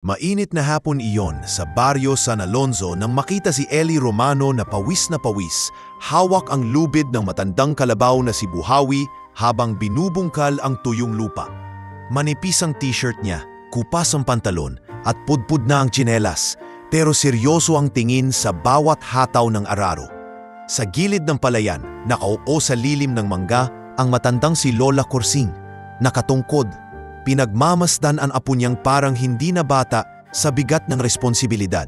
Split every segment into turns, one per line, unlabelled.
Mainit na hapon iyon sa baryo San Alonzo nang makita si Eli Romano na pawis, hawak ang lubid ng matandang kalabaw na si Buhawi habang binubungkal ang tuyong lupa. Manipis ang t-shirt niya, kupas ang pantalon at pudpud na ang tsinelas, pero seryoso ang tingin sa bawat hataw ng araro. Sa gilid ng palayan, nakaupo sa lilim ng mangga ang matandang si Lola Corsing, nakatungkod. Pinagmamasdan ang apo niyang parang hindi na bata sa bigat ng responsibilidad.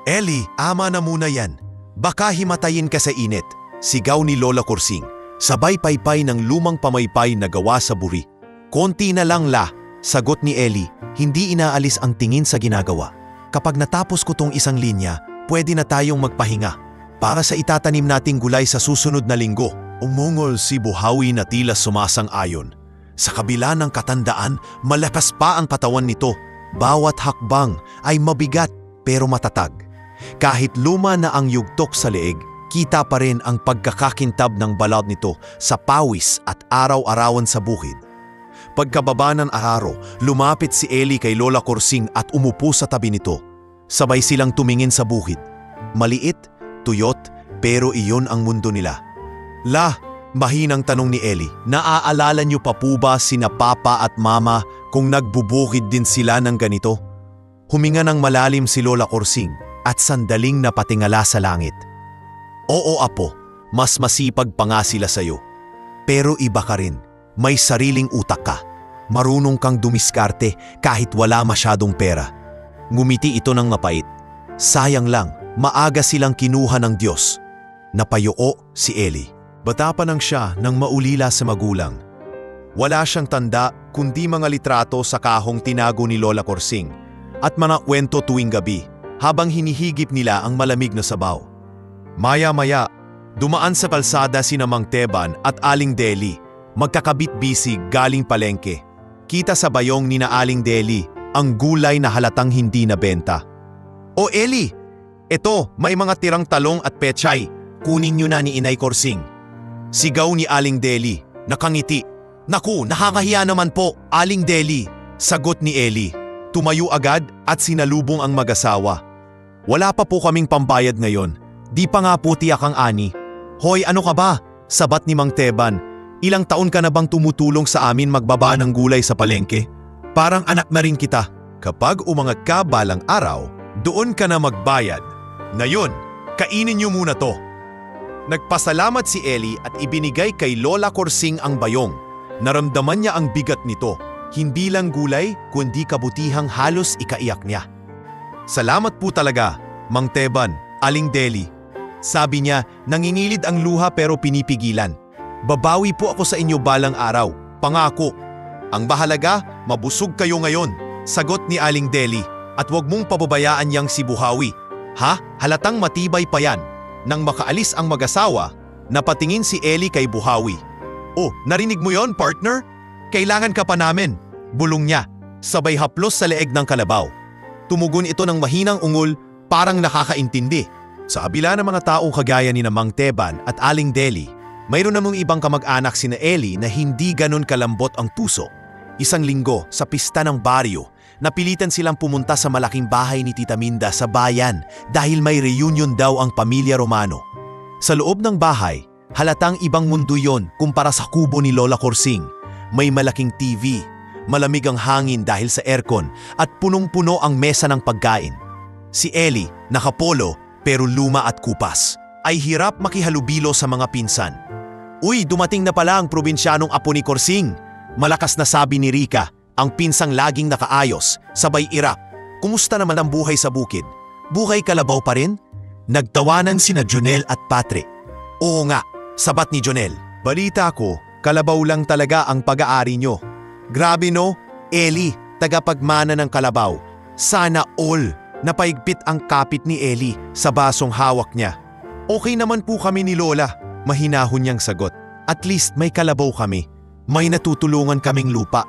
"Eli, ama na muna yan. Baka himatayin ka sa init," sigaw ni Lola Corsing, sabay paypay ng lumang pamaypay na gawa sa buri. "Konti na lang la," sagot ni Eli, hindi inaalis ang tingin sa ginagawa. "Kapag natapos ko tong isang linya, pwede na tayong magpahinga. Para sa itatanim nating gulay sa susunod na linggo." Umungol si Buhawi na tila sumasang-ayon. Sa kabila ng katandaan, malakas pa ang katawan nito. Bawat hakbang ay mabigat pero matatag. Kahit luma na ang yugtok sa leeg, kita pa rin ang pagkakakintab ng balat nito sa pawis at araw-arawan sa bukid. Pagkababa ng araro, lumapit si Eli kay Lola Corsing at umupo sa tabi nito. Sabay silang tumingin sa bukid. Maliit, tuyot, pero iyon ang mundo nila. "La," mahinang tanong ni Eli, "naaalala niyo pa po ba sina Papa at Mama kung nagbubukid din sila ng ganito?" Huminga ng malalim si Lola Corsing at sandaling napatingala sa langit. "Oo apo, mas masipag pa nga sila sa'yo. Pero iba ka rin, may sariling utak ka. Marunong kang dumiskarte kahit wala masyadong pera." Ngumiti ito ng mapait. "Sayang lang, maaga silang kinuha ng Diyos." Napayoo si Eli. Bata pa nang siya nang maulila sa magulang. Wala siyang tanda kundi mga litrato sa kahong tinago ni Lola Corsing at mga kwento tuwing gabi habang hinihigip nila ang malamig na sabaw. Maya-maya, dumaan sa kalsada sina Mang Teban at Aling Deli, magkakabit-bisig galing palengke. Kita sa bayong ni na Aling Deli ang gulay na halatang hindi nabenta. "O Eli, eto may mga tirang talong at pechay, kunin niyo na ni Inay Corsing." Sigaw ni Aling Deli, nakangiti. "Naku, nakakahiya naman po, Aling Deli," sagot ni Eli. Tumayo agad at sinalubong ang mag-asawa. "Wala pa po kaming pambayad ngayon. Di pa nga po tiyak ang ani." "Hoy, ano ka ba?" sabat ni Mang Teban. "Ilang taon ka na bang tumutulong sa amin magbaba ng gulay sa palengke? Parang anak na rin kita. Kapag umangat ka balang araw, doon ka na magbayad. Ngayon, kainin niyo muna to." Nagpasalamat si Eli at ibinigay kay Lola Corsing ang bayong. Naramdaman niya ang bigat nito. Hindi lang gulay, kundi kabutihang halos ikaiyak niya. "Salamat po talaga, Mang Teban, Aling Deli." Sabi niya, nangingilid ang luha pero pinipigilan. "Babawi po ako sa inyo balang araw, pangako." "Ang bahalaga, mabusog kayo ngayon," sagot ni Aling Deli. "At huwag mong pababayaan yang si Buhawi. Ha? Halatang matibay pa yan." Nang makaalis ang mag-asawa, napatingin si Eli kay Buhawi. "Oh, narinig mo yon, partner? Kailangan ka pa namin," bulong niya, sabay haplos sa leeg ng kalabaw. Tumugon ito ng mahinang ungol, parang nakakaintindi. Sa kabila ng mga taong kagaya ni Mang Teban at Aling Deli, mayroon namang ibang kamag-anak sina Eli na hindi ganon kalambot ang puso. Isang linggo sa pista ng baryo, napilitan silang pumunta sa malaking bahay ni Tita Minda sa bayan dahil may reunion daw ang pamilya Romano. Sa loob ng bahay, halatang ibang mundo yon kumpara sa kubo ni Lola Corsing. May malaking TV, malamig ang hangin dahil sa aircon at punong-puno ang mesa ng pagkain. Si Eli, nakapolo pero luma at kupas, ay hirap makihalubilo sa mga pinsan. "Uy, dumating na pala ang probinsyanong apo ni Corsing," malakas na sabi ni Rica, ang pinsang laging nakaayos, sabay irap. "Kumusta naman ang buhay sa bukid? Buhay kalabaw pa rin?" Nagtawanan sina Jonel at Patrick. "Oo nga," sabat ni Jonel. "Balita ko, kalabaw lang talaga ang pag-aari nyo. Grabe no, Eli, tagapagmana ng kalabaw. Sana all." Napaigpit ang kapit ni Eli sa basong hawak niya. "Okay naman po kami ni Lola," mahinahon niyang sagot. "At least may kalabaw kami. May natutulungan kaming lupa."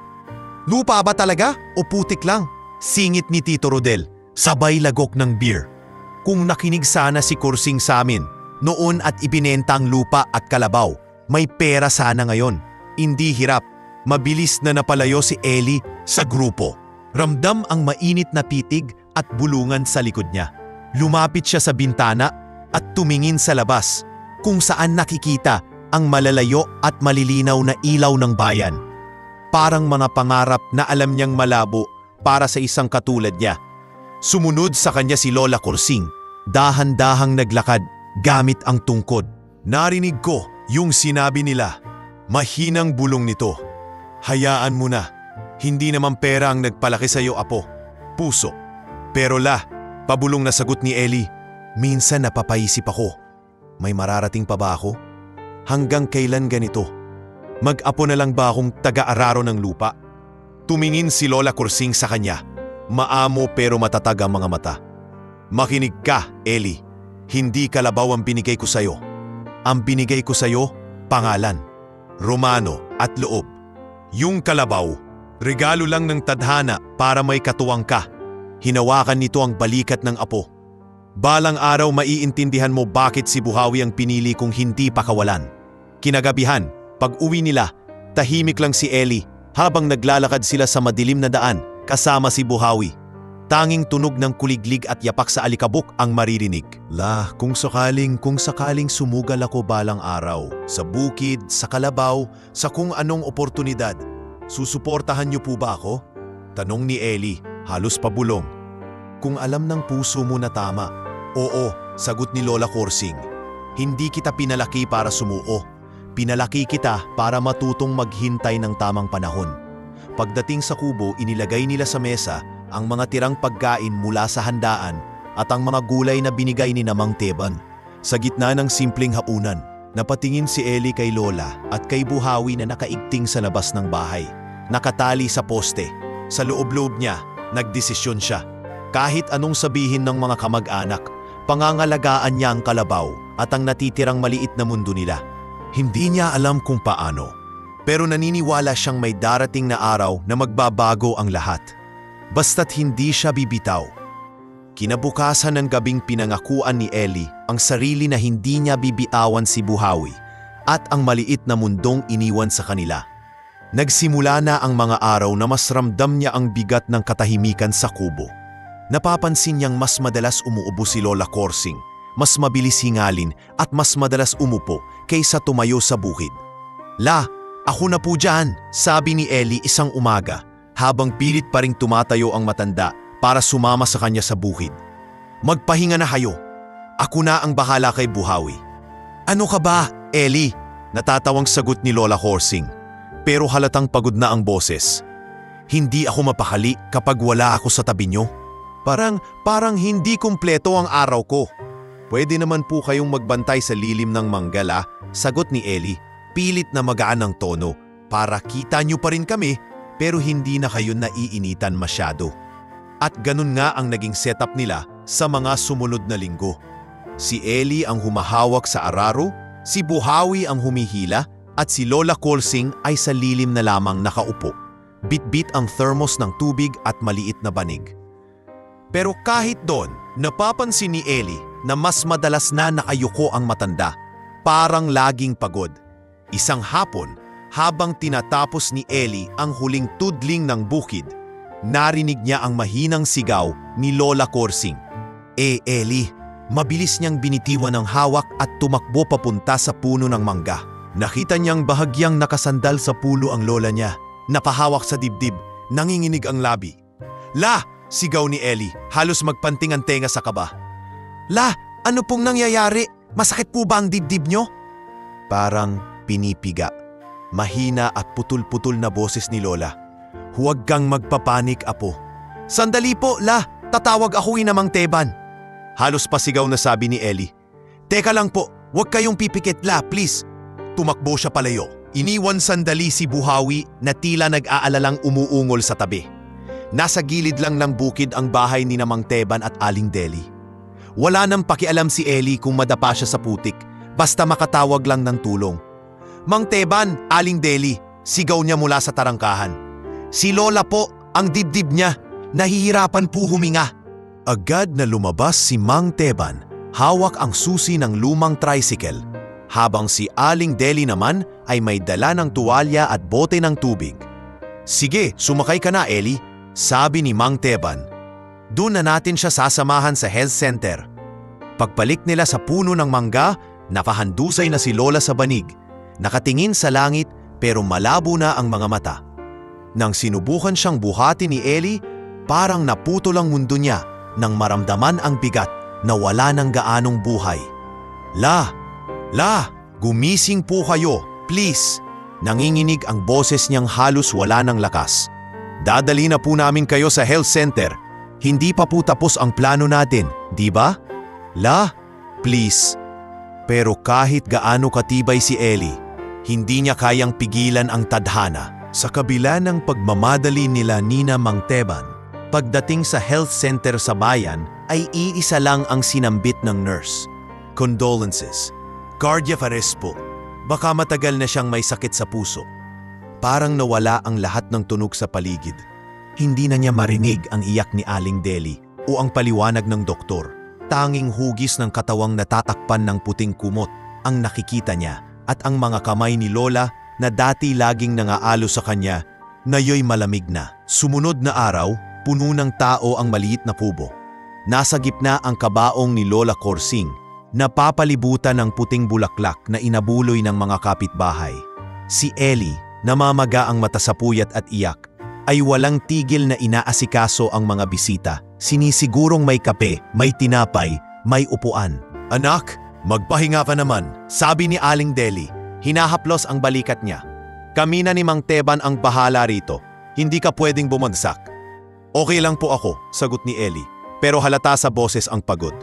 "Lupa ba talaga o putik lang?" singit ni Tito Rodel, sabay lagok ng beer. "Kung nakinig sana si Corsing sa amin noon at ibinenta ang lupa at kalabaw, may pera sana ngayon. Hindi hirap. Mabilis na napalayo si Eli sa grupo. Ramdam ang mainit na pitig at bulungan sa likod niya. Lumapit siya sa bintana at tumingin sa labas, kung saan nakikita ang malalayo at malilinaw na ilaw ng bayan. Parang mga pangarap na alam niyang malabo para sa isang katulad niya. Sumunod sa kanya si Lola Kursing, dahan-dahang naglakad gamit ang tungkod. Narinig ko yung sinabi nila, "Mahinang bulong nito. Hayaan mo na. Hindi naman pera ang nagpalaki sa iyo, apo. Puso." Pero pabulong na sagot ni Ellie, "Minsan napapaisip ako. May mararating pa ba ako? Hanggang kailan ganito? Mag-apo na lang ba akong taga-araro ng lupa?" Tumingin si Lola Kursing sa kanya. Maamo pero matatag ang mga mata. "Makinig ka, Ellie. Hindi kalabaw ang binigay ko sa'yo. Ang binigay ko sa'yo, pangalan, Romano at loob. Yung kalabaw, regalo lang ng tadhana para may katuwang ka. Hinawakan nito ang balikat ng apo. Balang araw maiintindihan mo bakit si Buhawi ang pinili kong hindi pakawalan." Kinagabihan, pag-uwi nila, tahimik lang si Ellie habang naglalakad sila sa madilim na daan kasama si Buhawi. Tanging tunog ng kuliglig at yapak sa alikabok ang maririnig. Kung sakaling sumugal ako balang araw, sa bukid, sa kalabaw, sa kung anong oportunidad, susuportahan niyo po ba ako?" Tanong ni Ellie, halos pabulong. "Kung alam ng puso mo na tama." "Oo," sagot ni Lola Kursing. "Hindi kita pinalaki para sumuo. Pinalaki kita para matutong maghintay ng tamang panahon." Pagdating sa kubo, inilagay nila sa mesa ang mga tirang pagkain mula sa handaan at ang mga gulay na binigay ni Mang Teban. Sa gitna ng simpleng hapunan, napatingin si Ellie kay Lola at kay Buhawi na nakaigting sa labas ng bahay. Nakatali sa poste. Sa loob-loob niya, nagdesisyon siya. Kahit anong sabihin ng mga kamag-anak, pangangalagaan niya ang kalabaw at ang natitirang maliit na mundo nila. Hindi niya alam kung paano, pero naniniwala siyang may darating na araw na magbabago ang lahat. Basta't hindi siya bibitaw. Kinabukasan ng gabing pinangakuan ni Ellie ang sarili na hindi niya bibitawan si Buhawi at ang maliit na mundong iniwan sa kanila. Nagsimula na ang mga araw na mas ramdam niya ang bigat ng katahimikan sa kubo. Napapansin niyang mas madalas umuubo si Lola Kursing, mas mabilis hingalin at mas madalas umupo kaysa tumayo sa bukid. Ako na po dyan," sabi ni Ellie isang umaga habang pilit pa ring tumatayo ang matanda para sumama sa kanya sa bukid. "Magpahinga na kayo. Ako na ang bahala kay Buhawi." "Ano ka ba, Ellie?" natatawang sagot ni Lola Kursing, pero halatang pagod na ang boses. "Hindi ako mapakali kapag wala ako sa tabi niyo. Parang hindi kumpleto ang araw ko." "Pwede naman po kayong magbantay sa lilim ng manggala," sagot ni Ellie, pilit na magaan ang tono, "para kita niyo pa rin kami pero hindi na kayo naiinitan masyado." At ganun nga ang naging setup nila sa mga sumunod na linggo. Si Ellie ang humahawak sa araro, si Buhawi ang humihila at si Lola Kursing ay sa lilim na lamang nakaupo. Bit-bit ang thermos ng tubig at maliit na banig. Pero kahit doon, napapansin ni Ellie na mas madalas na nakayuko ang matanda, parang laging pagod. Isang hapon, habang tinatapos ni Ellie ang huling tudling ng bukid, narinig niya ang mahinang sigaw ni Lola Kursing. Ellie, mabilis niyang binitiwan ang hawak at tumakbo papunta sa puno ng mangga. Nakita niyang bahagyang nakasandal sa pulo ang lola niya, napahawak sa dibdib, nanginginig ang labi. Sigaw ni Ellie, halos magpanting ang tenga sa kaba. Ano pong nangyayari? Masakit po ba ang dibdib niyo?" Parang pinipiga. Mahina at putul-putul na boses ni Lola. "Huwag kang magpapanik, apo." "Sandali po, tatawag ako ni Mang Teban." Halos pasigaw na sabi ni Ellie. "Teka lang po, huwag kayong pipikit, please." Tumakbo siya palayo. Iniwan sandali si Buhawi na tila nag-aalalang umuungol sa tabi. Nasa gilid lang ng bukid ang bahay ni Mang Teban at Aling Deli. Wala nang pakialam si Ellie kung madapa siya sa putik, basta makatawag lang ng tulong. "Mang Teban, Aling Deli," sigaw niya mula sa tarangkahan. "Si Lola po, ang dibdib niya, nahihirapan po huminga." Agad na lumabas si Mang Teban, hawak ang susi ng lumang tricycle, habang si Aling Deli naman ay may dala ng tuwalya at bote ng tubig. "Sige, sumakay ka na, Ellie," Sabi ni Mang Teban. Doon na natin siya sasamahan sa health center. Pagbalik nila sa puno ng mangga, nakahandusay na si Lola sa banig. Nakatingin sa langit pero malabo na ang mga mata. Nang sinubukan siyang buhati ni Ellie, parang naputol ang mundo niya nang maramdaman ang bigat na wala ng gaanong buhay. La! Gumising po kayo, please! Nanginginig ang boses niyang halos wala ng lakas. Dadali na po namin kayo sa health center. Hindi pa po tapos ang plano natin, di ba? La, please. Pero kahit gaano katibay si Ellie, hindi niya kayang pigilan ang tadhana. Sa kabila ng pagmamadali nila Nina Mang Teban, pagdating sa health center sa bayan ay iisa lang ang sinambit ng nurse. Condolences. Cardiac arrest po. Baka matagal na siyang may sakit sa puso. Parang nawala ang lahat ng tunog sa paligid. Hindi na niya marinig ang iyak ni Aling Deli o ang paliwanag ng doktor. Tanging hugis ng katawang natatakpan ng puting kumot ang nakikita niya at ang mga kamay ni Lola na dati laging nangaalo sa kanya, ngayoy malamig na. Sumunod na araw, puno ng tao ang maliit na kubo. Nasa gitna ang kabaong ni Lola Corsing, napapalibutan ng puting bulaklak na inabuloy ng mga kapitbahay. Si Ellie, namamaga ang mata sa puyat at iyak, ay walang tigil na inaasikaso ang mga bisita. Sinisigurong may kape, may tinapay, may upuan. Anak, magpahinga ka naman, sabi ni Aling Deli. Hinahaplos ang balikat niya. Kami na ni Mang Teban ang bahala rito. Hindi ka pwedeng bumagsak. Okay lang po ako, sagot ni Ellie. Pero halata sa boses ang pagod.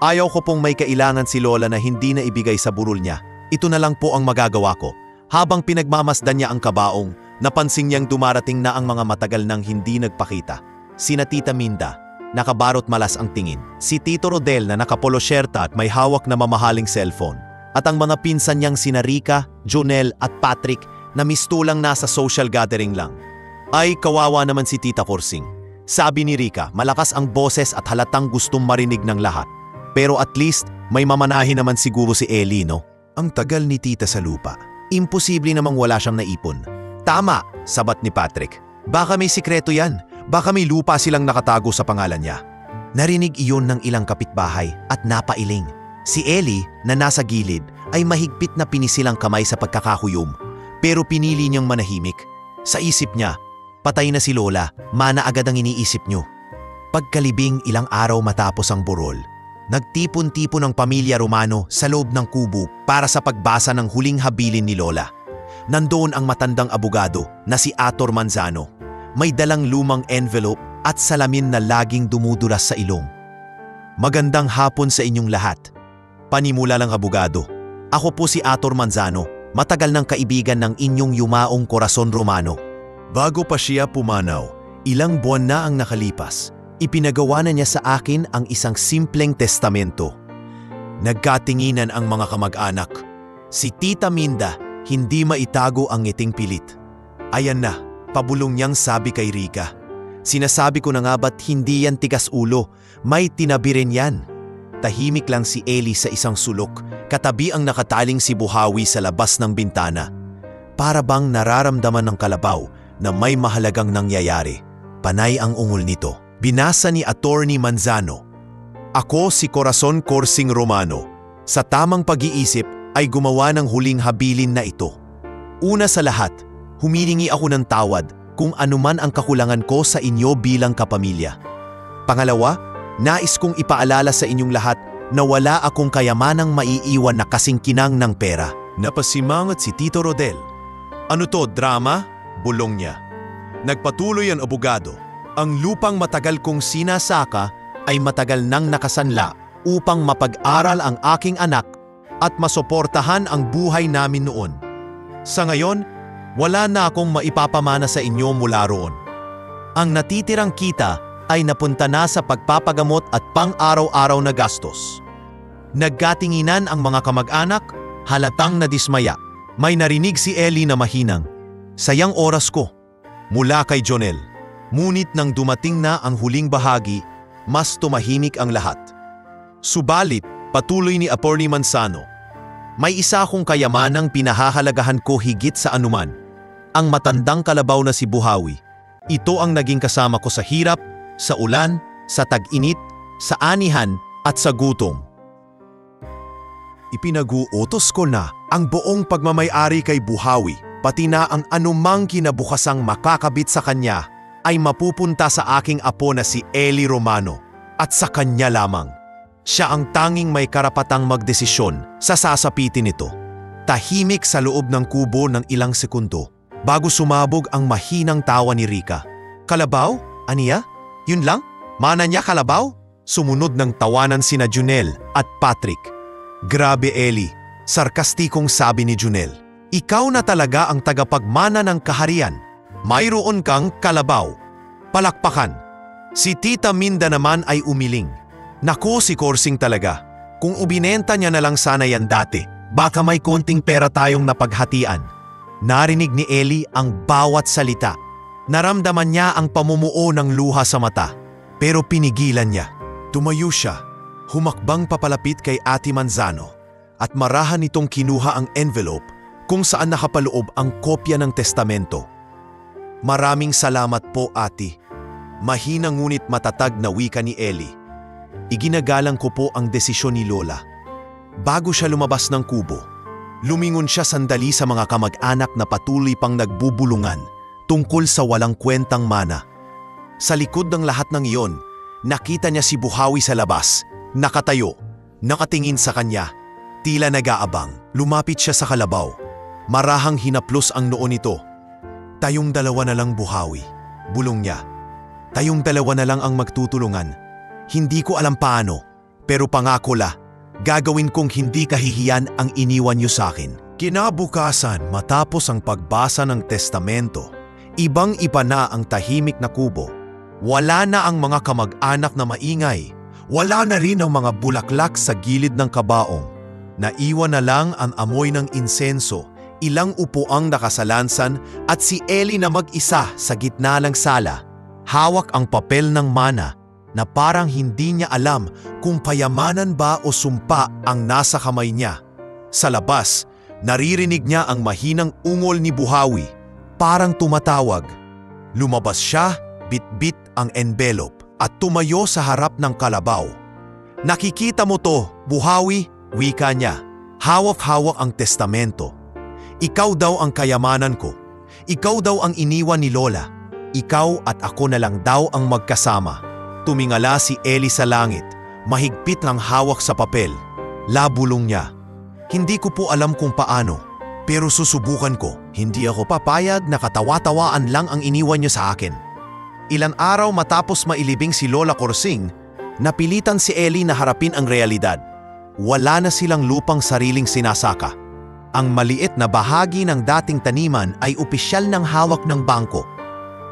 Ayaw ko pong may kailangan si Lola na hindi na ibigay sa burol niya. Ito na lang po ang magagawa ko. Habang pinagmamasdan niya ang kabaong, napansin niyang dumarating na ang mga matagal nang hindi nagpakita. Sina Tita Minda, nakabarot malas ang tingin. Si Tito Rodel na nakapolosyerta at may hawak na mamahaling cellphone. At ang mga pinsan niyang sina Rica, Jonel at Patrick na mistulang nasa social gathering lang. Ay, kawawa naman si Tita Corsing. Sabi ni Rica, malakas ang boses at halatang gustong marinig ng lahat. Pero at least, may mamanahin naman siguro si Ellie, no? Ang tagal ni Tita sa lupa. Imposible namang wala siyang naipon. Tama, sabat ni Patrick. Baka may sikreto yan. Baka may lupa silang nakatago sa pangalan niya. Narinig iyon ng ilang kapitbahay at napailing. Si Ellie, na nasa gilid, ay mahigpit na pinisilang kamay sa pagkakahuyom. Pero pinili niyang manahimik. Sa isip niya, patay na si Lola, mana agad ang iniisip niyo. Pagkalibing ilang araw matapos ang burol, nagtipon-tipon ang pamilya Romano sa loob ng kubo para sa pagbasa ng huling habilin ni Lola. Nandoon ang matandang abogado na si Ator Manzano. May dalang lumang envelope at salamin na laging dumudulas sa ilong. Magandang hapon sa inyong lahat. Panimula lang abogado. Ako po si Ator Manzano, matagal ng kaibigan ng inyong yumaong Corazon Romano. Bago pa siya pumanaw, ilang buwan na ang nakalipas. Ipinagawa na niya sa akin ang isang simpleng testamento. Nagkatinginan ang mga kamag-anak. Si Tita Minda, hindi maitago ang ngiting pilit. Ayan na, pabulong niyang sabi kay Rica. Sinasabi ko na nga ba't hindi yan tigas ulo, may tinabi rin yan. Tahimik lang si Ellie sa isang sulok, katabi ang nakataling si Buhawi sa labas ng bintana. Para bang nararamdaman ng kalabaw na may mahalagang nangyayari. Panay ang ungol nito. Binasa ni Attorney Manzano. Ako si Corazon Corsing Romano. Sa tamang pag-iisip ay gumawa ng huling habilin na ito. Una sa lahat, humihingi ako ng tawad kung anuman ang kakulangan ko sa inyo bilang kapamilya. Pangalawa, nais kong ipaalala sa inyong lahat na wala akong kayamanang maiiwan na kasingkinang ng pera. Napasimangot si Tito Rodel. Ano to, drama? Bulong niya. Nagpatuloy ang abogado. Ang lupang matagal kong sinasaka ay matagal nang nakasanla upang mapag-aral ang aking anak at masuportahan ang buhay namin noon. Sa ngayon, wala na akong maipapamana sa inyo mula roon. Ang natitirang kita ay napunta na sa pagpapagamot at pang-araw-araw na gastos. Nagkatinginan ang mga kamag-anak, halatang nadismaya. May narinig si Ellie na mahinang. Sayang oras ko. Mula kay Jonel. Ngunit nang dumating na ang huling bahagi, mas tumahimik ang lahat. Subalit, patuloy ni Attorney Manzano, may isa akong kayamanang pinahahalagahan ko higit sa anuman. Ang matandang kalabaw na si Buhawi. Ito ang naging kasama ko sa hirap, sa ulan, sa tag-init, sa anihan at sa gutom. Ipinag-uutos ko na ang buong pagmamay-ari kay Buhawi, pati na ang anumang kinabukasang makakabit sa kanya ay mapupunta sa aking apo na si Eli Romano at sa kanya lamang. Siya ang tanging may karapatang magdesisyon sa sasapitin nito. Tahimik sa loob ng kubo ng ilang sekundo bago sumabog ang mahinang tawa ni Rika. Kalabaw? Aniya? Yun lang? Mana niya kalabaw? Sumunod ng tawanan sina Junel at Patrick. Grabe Eli, sarkastikong sabi ni Junel. Ikaw na talaga ang tagapagmana ng kaharian. Mayroon kang kalabaw. Palakpakan. Si Tita Minda naman ay umiling. Naku si Korsing talaga. Kung ubinenta niya na lang sana yan dati, baka may konting pera tayong napaghatian. Narinig ni Eli ang bawat salita. Naramdaman niya ang pamumuo ng luha sa mata. Pero pinigilan niya. Tumayo siya. Humakbang papalapit kay Ate Manzano at marahan nitong kinuha ang envelope kung saan nakapaloob ang kopya ng testamento. Maraming salamat po, Ate. Mahina ngunit matatag na wika ni Eli. Iginagalang ko po ang desisyon ni Lola. Bago siya lumabas ng kubo, lumingon siya sandali sa mga kamag-anak na patuloy pang nagbubulungan tungkol sa walang kwentang mana. Sa likod ng lahat ng iyon, nakita niya si Buhawi sa labas, nakatayo, nakatingin sa kanya, tila nag-aabang. Lumapit siya sa kalabaw. Marahang hinaplos ang noo nito. Tayong dalawa na lang, Buhawi, bulong niya. Tayong dalawa na lang ang magtutulungan. Hindi ko alam paano, pero pangako la, gagawin kong hindi kahihiyan ang iniwan niyo sa akin. Kinabukasan matapos ang pagbasa ng testamento, ibang-iba na ang tahimik na kubo. Wala na ang mga kamag-anak na maingay. Wala na rin ang mga bulaklak sa gilid ng kabaong. Naiwan na lang ang amoy ng insenso, ilang upuang nakasalansan at si Eli na mag-isa sa gitna ng sala. Hawak ang papel ng mana na parang hindi niya alam kung payamanan ba o sumpa ang nasa kamay niya. Sa labas, naririnig niya ang mahinang ungol ni Buhawi, parang tumatawag. Lumabas siya, bit-bit ang envelope at tumayo sa harap ng kalabaw. Nakikita mo to, Buhawi, wika niya. Hawak-hawak ang testamento. Ikaw daw ang kayamanan ko. Ikaw daw ang iniwan ni Lola. Ikaw at ako na lang daw ang magkasama. Tumingala si Eli sa langit, mahigpit ng hawak sa papel. Labulong niya. Hindi ko po alam kung paano, pero susubukan ko. Hindi ako papayag na katawa-tawaan lang ang iniwan niyo sa akin. Ilang araw matapos mailibing si Lola Korsing, napilitan si Eli na harapin ang realidad. Wala na silang lupang sariling sinasaka. Ang maliit na bahagi ng dating taniman ay opisyal ng hawak ng bangko.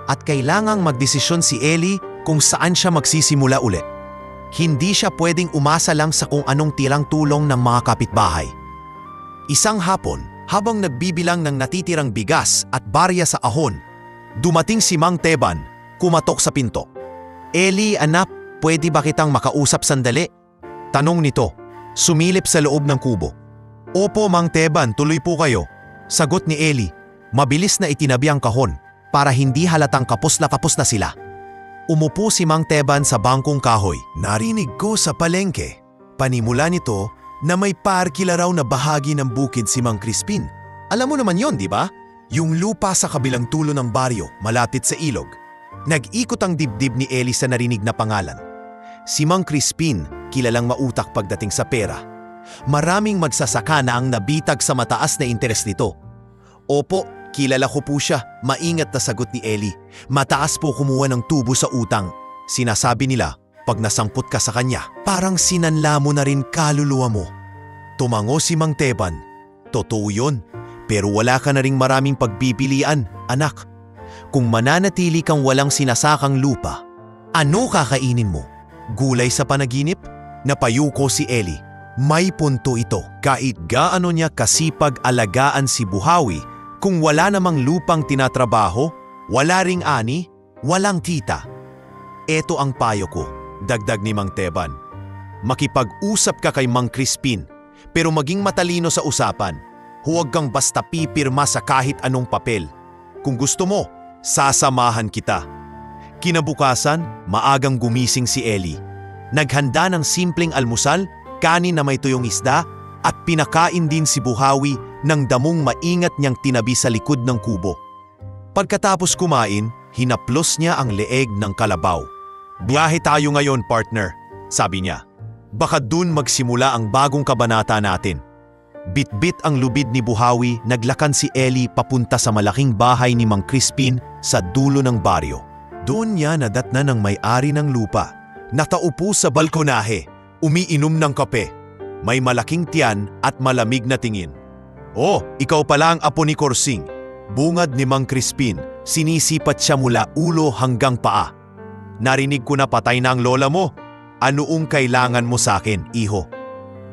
At kailangang magdesisyon si Eli kung saan siya magsisimula ulit. Hindi siya pwedeng umasa lang sa kung anong tilang tulong ng mga kapitbahay. Isang hapon, habang nagbibilang ng natitirang bigas at barya sa ahon, dumating si Mang Teban, kumatok sa pinto. Eli, anak, pwede ba kitang makausap sandali? Tanong nito, sumilip sa loob ng kubo. Opo, Mang Teban, tuloy po kayo. Sagot ni Eli, mabilis na itinabi ang kahon para hindi halatang kapos na sila. Umupo si Mang Teban sa bangkong kahoy. Narinig ko sa palengke, panimula nito na may parkila raw na bahagi ng bukid si Mang Crispin. Alam mo naman yon, di ba? Yung lupa sa kabilang tulo ng baryo, malapit sa ilog. Nag-ikot ang dibdib ni Eli sa narinig na pangalan. Si Mang Crispin, kilalang mautak pagdating sa pera. Maraming magsasaka na ang nabitag sa mataas na interes nito. Opo, kilala ko po siya, maingat na sagot ni Eli. Mataas po kumuha ng tubo sa utang. Sinasabi nila, pag nasangkot ka sa kanya, parang sinanla mo na rin kaluluwa mo. Tumango si Mang Teban. Totoo yun, pero wala ka na ring maraming pagpipilian, anak. Kung mananatili kang walang sinasakang lupa, ano kakainin mo? Gulay sa panaginip? Napayuko si Eli. May punto ito. Kahit gaano niya kasipag alagaan si Buhawi, kung wala namang lupang tinatrabaho, wala ring ani, walang tita. Eto ang payo ko, dagdag ni Mang Teban. Makipag-usap ka kay Mang Crispin, pero maging matalino sa usapan. Huwag kang basta pipirma sa kahit anong papel. Kung gusto mo, sasamahan kita. Kinabukasan, maagang gumising si Ellie. Naghanda ng simpleng almusal, kanin na may tuyong isda, at pinakain din si Buhawi ng damong maingat niyang tinabi sa likod ng kubo. Pagkatapos kumain, hinaplos niya ang leeg ng kalabaw. "Biyahe tayo ngayon, partner," sabi niya. "Baka dun magsimula ang bagong kabanata natin." Bit-bit ang lubid ni Buhawi, naglakan si Ellie papunta sa malaking bahay ni Mang Crispin sa dulo ng baryo. Doon niya nadatnan ng may-ari ng lupa. Nakaupo sa balkonahe, umiinom ng kape. May malaking tiyan at malamig na tingin. "Oh, ikaw pala ang apo ni Korsing." Bungad ni Mang Crispin, sinisipat siya mula ulo hanggang paa. "Narinig ko na patay na ang lola mo. Anoong kailangan mo sa akin, iho?"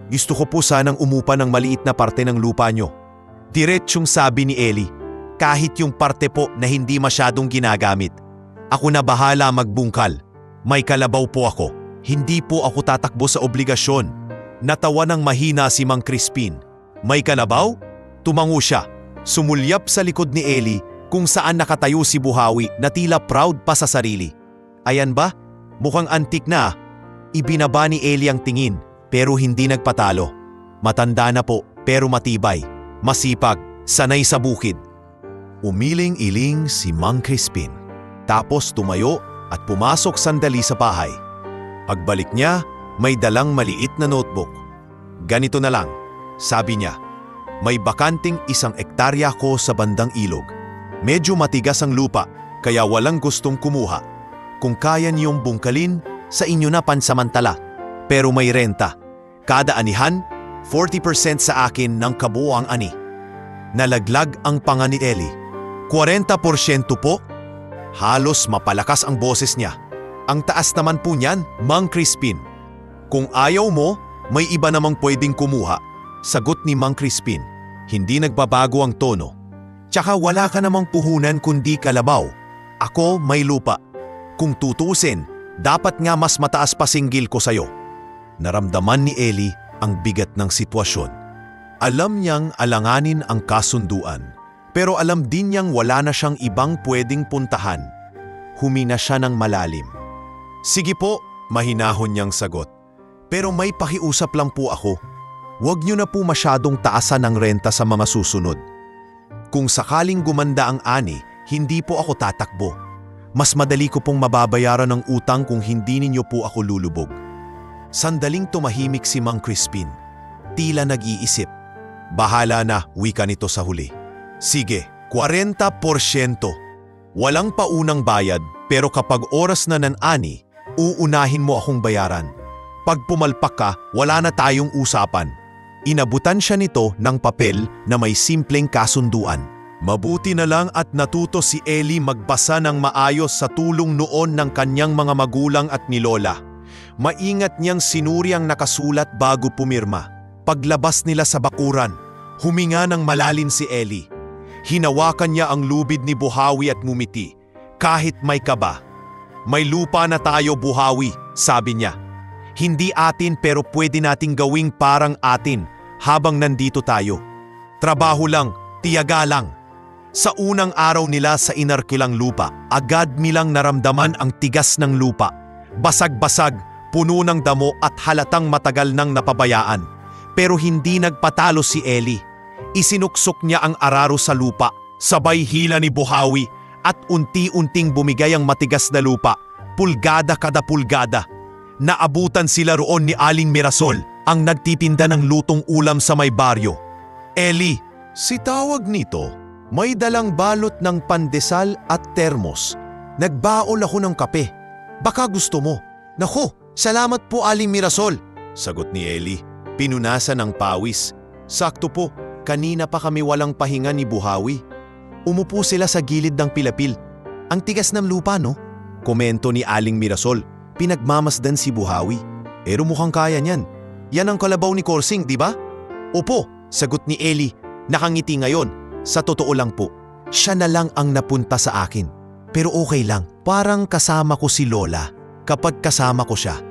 "Gusto ko po sanang umupa ng maliit na parte ng lupa nyo." Diretsyong sabi ni Ellie, "Kahit yung parte po na hindi masyadong ginagamit. Ako na bahala magbungkal. May kalabaw po ako. Hindi po ako tatakbo sa obligasyon." Natawa ng mahina si Mang Crispin. "May kalabaw?" Tumango siya. Sumulyap sa likod ni Ellie kung saan nakatayo si Buhawi na tila proud pa sa sarili. "Ayan ba? Mukhang antik na." Ibinaba ni Ellie ang tingin pero hindi nagpatalo. Matanda na po pero matibay, masipag, sanay sa bukid. Umiling-iling si Mang Crispin. Tapos tumayo at pumasok sandali sa bahay. Pagbalik niya, may dalang maliit na notebook. "Ganito na lang," sabi niya. "May bakanting 1 hektarya ko sa bandang ilog. Medyo matigas ang lupa, kaya walang gustong kumuha. Kung kaya niyong bungkalin, sa inyo na pansamantala. Pero may renta. Kada anihan, 40% sa akin ng kabuoang ani." Nalaglag ang panga ni Ellie. "40% po?" Halos mapalakas ang boses niya. "Ang taas naman po niyan, Mang Crispin." "Kung ayaw mo, may iba namang pwedeng kumuha," sagot ni Mang Crispin. Hindi nagbabago ang tono. "Tsaka wala ka namang puhunan kundi kalabaw. Ako may lupa. Kung tutusin, dapat nga mas mataas pa singgil ko sa'yo." Naramdaman ni Ellie ang bigat ng sitwasyon. Alam niyang alanganin ang kasunduan, pero alam din niyang wala na siyang ibang pwedeng puntahan. Humina siya ng malalim. "Sige po," mahinahon niyang sagot. "Pero may pakiusap lang po ako. Huwag niyo na po masyadong taasan ang renta sa mga susunod. Kung sakaling gumanda ang ani, hindi po ako tatakbo. Mas madali ko pong mababayaran ang utang kung hindi ninyo po ako lulubog." Sandaling tumahimik si Mang Crispin. Tila nag-iisip. "Bahala na," wika nito sa huli. "Sige, 40%. Walang paunang bayad, pero kapag oras na ng ani, uunahin mo akong bayaran. Pag pumalpak ka, wala na tayong usapan." Inabutan siya nito ng papel na may simpleng kasunduan. Mabuti na lang at natuto si Ellie magbasa ng maayos sa tulong noon ng kanyang mga magulang at ni Lola. Maingat niyang sinuri ang nakasulat bago pumirma. Paglabas nila sa bakuran, huminga ng malalim si Ellie. Hinawakan niya ang lubid ni Buhawi at ngumiti. Kahit may kaba. "May lupa na tayo, Buhawi," sabi niya. "Hindi atin pero pwede nating gawing parang atin habang nandito tayo. Trabaho lang, tiyaga lang." Sa unang araw nila sa inarkilang lupa, agad nilang naramdaman ang tigas ng lupa. Basag-basag, puno ng damo at halatang matagal nang napabayaan. Pero hindi nagpatalo si Ellie. Isinuksok niya ang araro sa lupa, sabay hila ni Buhawi, at unti-unting bumigay ang matigas na lupa, pulgada kada pulgada. Naabutan sila roon ni Aling Mirasol, ang nagtitinda ng lutong ulam sa may baryo. "Ellie," si tawag nito, may dalang balot ng pandesal at termos. "Nagbaol ako ng kape. Baka gusto mo." "Naku, salamat po Aling Mirasol," sagot ni Ellie. Pinunasan ng pawis. "Sakto po, kanina pa kami walang pahinga ni Buhawi." Umupo sila sa gilid ng pilapil. "Ang tigas ng lupa, no?" komento ni Aling Mirasol. Pinagmamasdan si Buhawi. "Pero mukhang kaya niyan. Yan ang kalabaw ni Korsing, di ba?" "Opo," sagot ni Ellie. Nakangiti ngayon. "Sa totoo lang po, siya na lang ang napunta sa akin. Pero okay lang, parang kasama ko si Lola kapag kasama ko siya."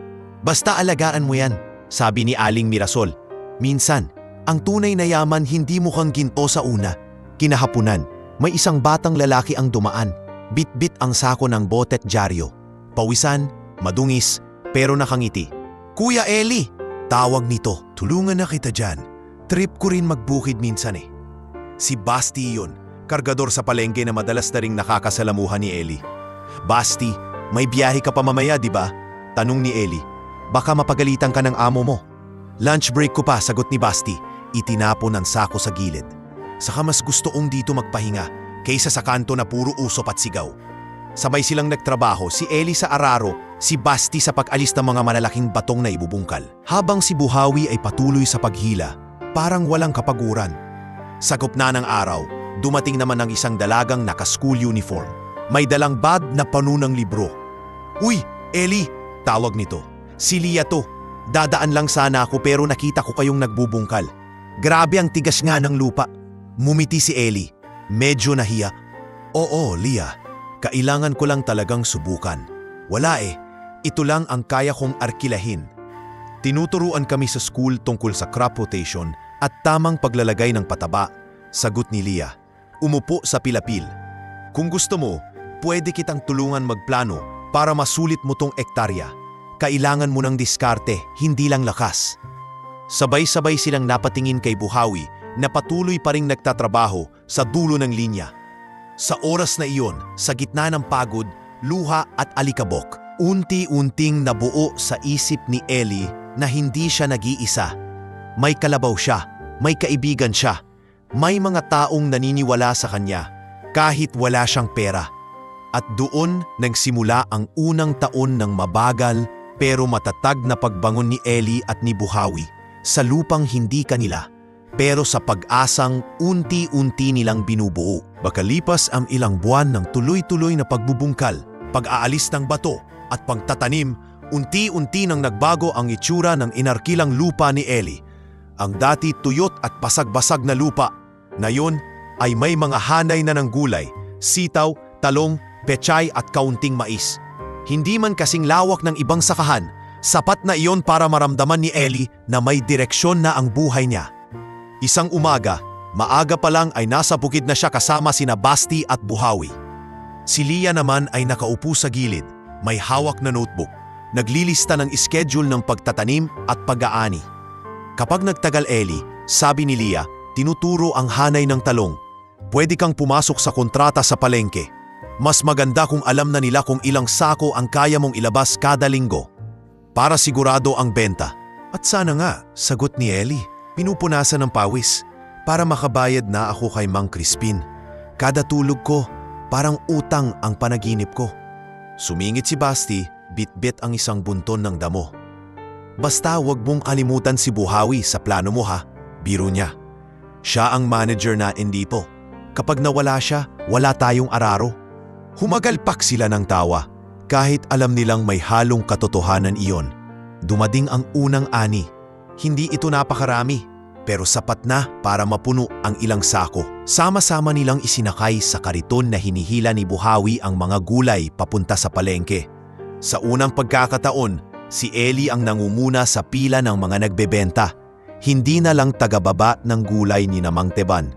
"Basta alagaan mo yan," sabi ni Aling Mirasol. "Minsan, ang tunay na yaman hindi mukhang ginto sa una. Kinahapunan, may isang batang lalaki ang dumaan. Bit-bit ang sako ng botet dyaryo. Pawisan, madungis, pero nakangiti. Kuya Eli! Tawag nito. Tulungan na kita dyan. Trip ko rin magbukid minsan eh. Si Basti yun, kargador sa palengke na madalas na ring nakakasalamuhan ni Eli. Basti, may biyahe ka pa mamaya di ba? Tanong ni Eli. Baka mapagalitan ka ng amo mo. Lunch break ko pa, sagot ni Basti. Itinapon ang sako sa gilid. Saka mas gusto kong dito magpahinga kaysa sa kanto na puro usop at sigaw. Sabay silang nagtrabaho, si Eli sa araro, si Basti sa pag-alis ng mga malalaking batong na ibubungkal. Habang si Buhawi ay patuloy sa paghila, parang walang kapaguran. Sakop na ng araw, dumating naman ang isang dalagang naka-school uniform. May dalang bag na puno ng libro. Uy, Eli! Tawag nito. Si Lia to. Dadaan lang sana ako pero nakita ko kayong nagbubungkal. Grabe ang tigas nga ng lupa. Mumiti si Eli. Medyo nahiya. Oo, Lia. Kailangan ko lang talagang subukan. Wala eh. Ito lang ang kaya kong arkilahin. Tinuturuan kami sa school tungkol sa crop rotation at tamang paglalagay ng pataba. Sagot ni Lia. Umupo sa pilapil. Kung gusto mo, pwede kitang tulungan magplano para masulit mo tong ektarya. Kailangan mo ng diskarte, hindi lang lakas. Sabay-sabay silang napatingin kay Buhawi na patuloy pa ring nagtatrabaho sa dulo ng linya. Sa oras na iyon, sa gitna ng pagod, luha at alikabok, unti-unting nabuo sa isip ni Eli na hindi siya nag-iisa. May kalabaw siya, may kaibigan siya, may mga taong naniniwala sa kanya kahit wala siyang pera. At doon nagsimula ang unang taon ng mabagal pero matatag na pagbangon ni Eli at ni Buhawi sa lupang hindi kanila. Pero sa pag-asang unti-unti nilang binubuo. Makalipas ang ilang buwan ng tuloy-tuloy na pagbubungkal, pag-aalis ng bato at pagtatanim, unti-unti nang nagbago ang itsura ng inarkilang lupa ni Eli. Ang dati tuyot at basag-basag na lupa, ngayon ay may mga hanay na ng gulay, sitaw, talong, pechay at kaunting mais. Hindi man kasing lawak ng ibang sakahan, sapat na iyon para maramdaman ni Eli na may direksyon na ang buhay niya. Isang umaga, maaga pa lang ay nasa bukid na siya kasama sina Basti at Buhawi. Si Lia naman ay nakaupo sa gilid, may hawak na notebook, naglilista ng schedule ng pagtatanim at pag-aani. Kapag nagtagal Eli, sabi ni Lia, tinuturo ang hanay ng talong. Pwede kang pumasok sa kontrata sa palengke. Mas maganda kung alam na nila kung ilang sako ang kaya mong ilabas kada linggo. Para sigurado ang benta. At sana nga, sagot ni Eli. Pinupunasan ng pawis para makabayad na ako kay Mang Crispin. Kada tulog ko, parang utang ang panaginip ko. Sumingit si Basti, bit-bit ang isang bunton ng damo. Basta wag mong kalimutan si Buhawi sa plano mo ha, biro niya. Siya ang manager natin dito. Kapag nawala siya, wala tayong araro. Humagalpak sila ng tawa, kahit alam nilang may halong katotohanan iyon. Dumating ang unang ani. Hindi ito napakarami, pero sapat na para mapuno ang ilang sako. Sama-sama nilang isinakay sa kariton na hinihila ni Buhawi ang mga gulay papunta sa palengke. Sa unang pagkakataon, si Eli ang nangunguna sa pila ng mga nagbebenta. Hindi na lang tagababa ng gulay ni Mang Teban.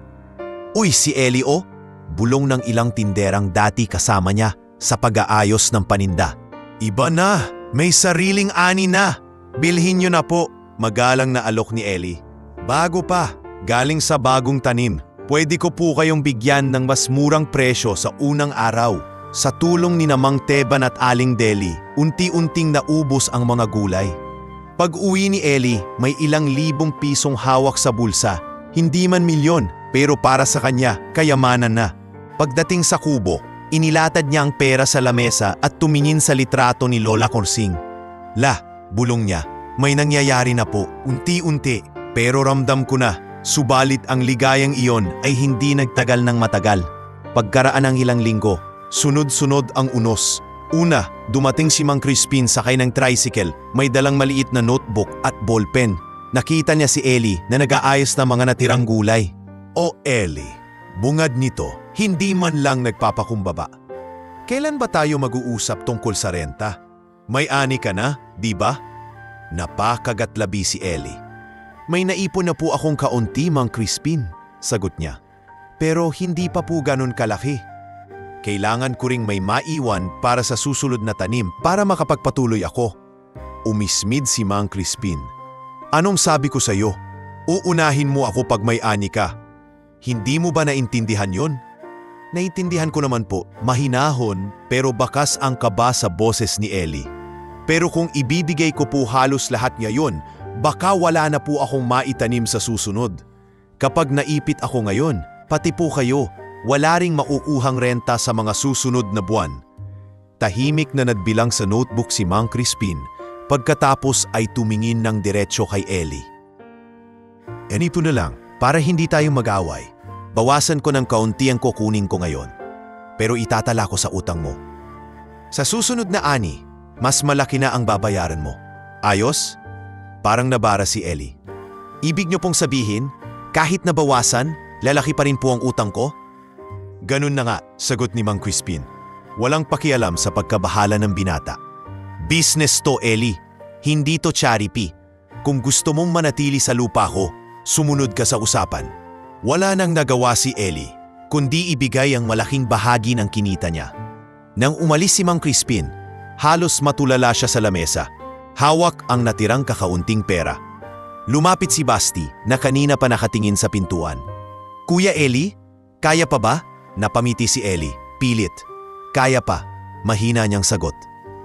Uy, si Eli o! Bulong ng ilang tinderang dati kasama niya sa pag-aayos ng paninda. Iba na! May sariling ani na! Bilhin niyo na po! Magalang na alok ni Eli. Bago pa, galing sa bagong tanim. Pwede ko po kayong bigyan ng mas murang presyo sa unang araw. Sa tulong ni Mang Teban at Aling Deli, unti-unting naubos ang mga gulay. Pag-uwi ni Eli, may ilang libong pisong hawak sa bulsa. Hindi man milyon, pero para sa kanya, kayamanan na. Pagdating sa kubo, inilatad niya ang pera sa lamesa at tumingin sa litrato ni Lola Corsing. Bulong niya. May nangyayari na po, unti-unti, pero ramdam ko na, subalit ang ligayang iyon ay hindi nagtagal ng matagal. Pagkaraan ng ilang linggo, sunod-sunod ang unos. Una, dumating si Mang Crispin sakay ng tricycle, may dalang maliit na notebook at ballpen. Nakita niya si Eli na nag-aayos ng mga natirang gulay. O Eli, bungad nito, hindi man lang nagpapakumbaba. Kailan ba tayo mag-uusap tungkol sa renta? May ani ka na, di ba? Napakagatlabi si Eli. May naipon na po akong kaunti, Mang Crispin, sagot niya. Pero hindi pa po ganun kalaki. Kailangan ko ring may maiwan para sa susunod na tanim para makapagpatuloy ako. Umismid si Mang Crispin. Anong sabi ko sa'yo? Uunahin mo ako pag may ani ka. Hindi mo ba naintindihan yon? Naintindihan ko naman po, mahinahon pero bakas ang kaba sa boses ni Ellie. Pero kung ibibigay ko po halos lahat ngayon, baka wala na po akong maitanim sa susunod. Kapag naipit ako ngayon, pati po kayo, wala ring makukuhang renta sa mga susunod na buwan. Tahimik na nagbilang sa notebook si Mang Crispin, pagkatapos ay tumingin ng diretsyo kay Ellie. Ganito na lang, para hindi tayo mag-away. Bawasan ko ng kaunti ang kukunin ko ngayon, pero itatala ko sa utang mo. Sa susunod na ani, mas malaki na ang babayaran mo. Ayos? Parang nabara si Ellie. Ibig niyo pong sabihin, kahit nabawasan, lalaki pa rin po ang utang ko? Ganun na nga, sagot ni Mang Crispin. Walang pakialam sa pagkabahala ng binata. Business to, Ellie. Hindi to charity. Kung gusto mong manatili sa lupa ko, sumunod ka sa usapan. Wala nang nagawa si Ellie, kundi ibigay ang malaking bahagi ng kinita niya. Nang umalis si Mang Crispin, halos matulala siya sa lamesa. Hawak ang natirang kakaunting pera. Lumapit si Basti na kanina pa nakatingin sa pintuan. Kuya Ellie, kaya pa ba? Napamiti si Ellie, pilit. Kaya pa, mahina niyang sagot.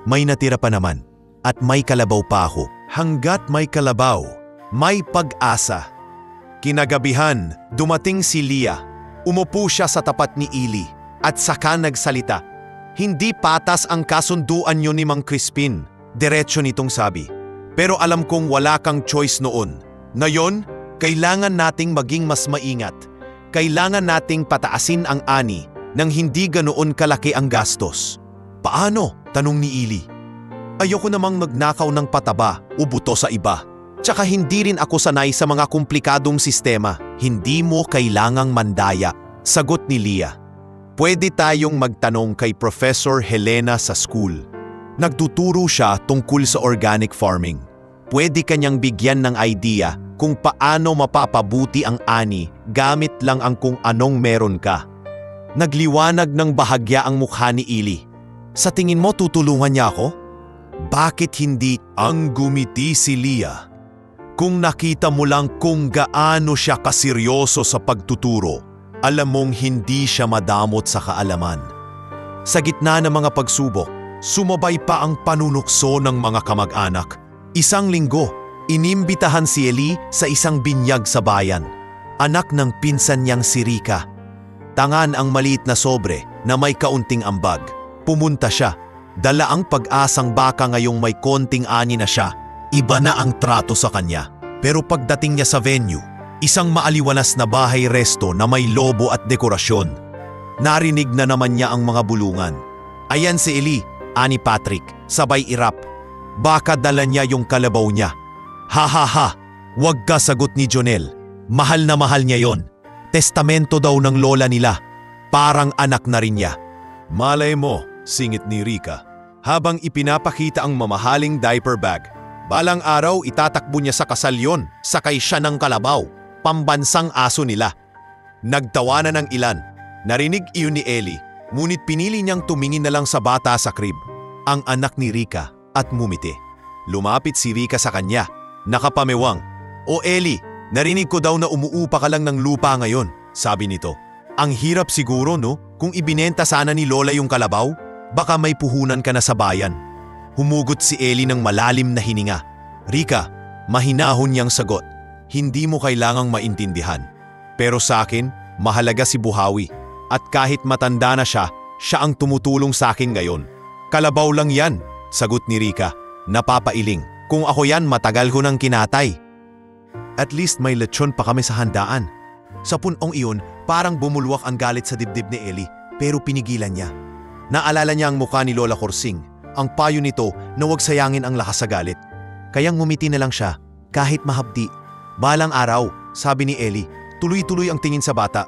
May natira pa naman, at may kalabaw pa ako. Hanggat may kalabaw, may pag-asa. Kinagabihan, dumating si Leah. Umupo siya sa tapat ni Ellie at saka nagsalita. Hindi patas ang kasunduan niyo ni Mang Crispin, diretso nitong sabi. Pero alam kong wala kang choice noon. Ngayon, kailangan nating maging mas maingat. Kailangan nating pataasin ang ani nang hindi ganoon kalaki ang gastos. Paano? Tanong ni Ellie. Ayoko namang magnakaw ng pataba o buto sa iba. Tsaka hindi rin ako sanay sa mga komplikadong sistema. Hindi mo kailangang mandaya, sagot ni Leah. Pwede tayong magtanong kay Professor Helena sa school. Nagtuturo siya tungkol sa organic farming. Pwede kanyang bigyan ng idea kung paano mapapabuti ang ani gamit lang ang kung anong meron ka. Nagliwanag ng bahagya ang mukha ni Ellie. Sa tingin mo tutulungan niya ako? Bakit hindi? Ang gumiti si Leah. Kung nakita mo lang kung gaano siya kaseryoso sa pagtuturo, alam mong hindi siya madamot sa kaalaman. Sa gitna ng mga pagsubok, sumabay pa ang panunukso ng mga kamag-anak. Isang linggo, inimbitahan si Ellie sa isang binyag sa bayan. Anak ng pinsan niyang si Rika. Tangan ang maliit na sobre na may kaunting ambag. Pumunta siya. Dala ang pag-asang baka ngayong may konting ani na siya. Iba na ang trato sa kanya. Pero pagdating niya sa venue, isang maaliwalas na bahay-resto na may lobo at dekorasyon. Narinig na naman niya ang mga bulungan. Ayan si Ellie, ani Patrick, sabay irap. Baka dala niya yung kalabaw niya. Ha ha ha, wag ka, sagot ni Jonel. Mahal na mahal niya yon. Testamento daw ng lola nila. Parang anak na rin niya. Malay mo, singit ni Rika, habang ipinapakita ang mamahaling diaper bag. Balang araw itatakbo niya sa kasal yon, sakay siya ng kalabaw, pambansang aso nila. Nagtawanan ng ilan. Narinig iyon ni Ellie, ngunit pinili niyang tumingin na lang sa bata sa crib, ang anak ni Rika, at mumiti. Lumapit si Rika sa kanya, nakapamewang. O Ellie, narinig ko daw na umuupa ka lang ng lupa ngayon, sabi nito. Ang hirap siguro, no? Kung ibinenta sana ni Lola yung kalabaw, baka may puhunan ka na sa bayan. Humugot si Ellie ng malalim na hininga. Rika, mahinahon niyang sagot. Hindi mo kailangang maintindihan. Pero sa akin, mahalaga si Buhawi. At kahit matanda na siya ang tumutulong sa akin ngayon. Kalabaw lang yan, sagot ni Rika. Napapailing. Kung ako yan, matagal ko nang kinatay. At least may lechon pa kami sa handaan. Sa punong iyon, parang bumulwak ang galit sa dibdib ni Ellie, pero pinigilan niya. Naalala niya ang mukha ni Lola Korsing, ang payo nito na huwag sayangin ang lakas sa galit. Kayang ngumiti na lang siya, kahit mahapdi. Balang araw, sabi ni Ellie, tuloy-tuloy ang tingin sa bata.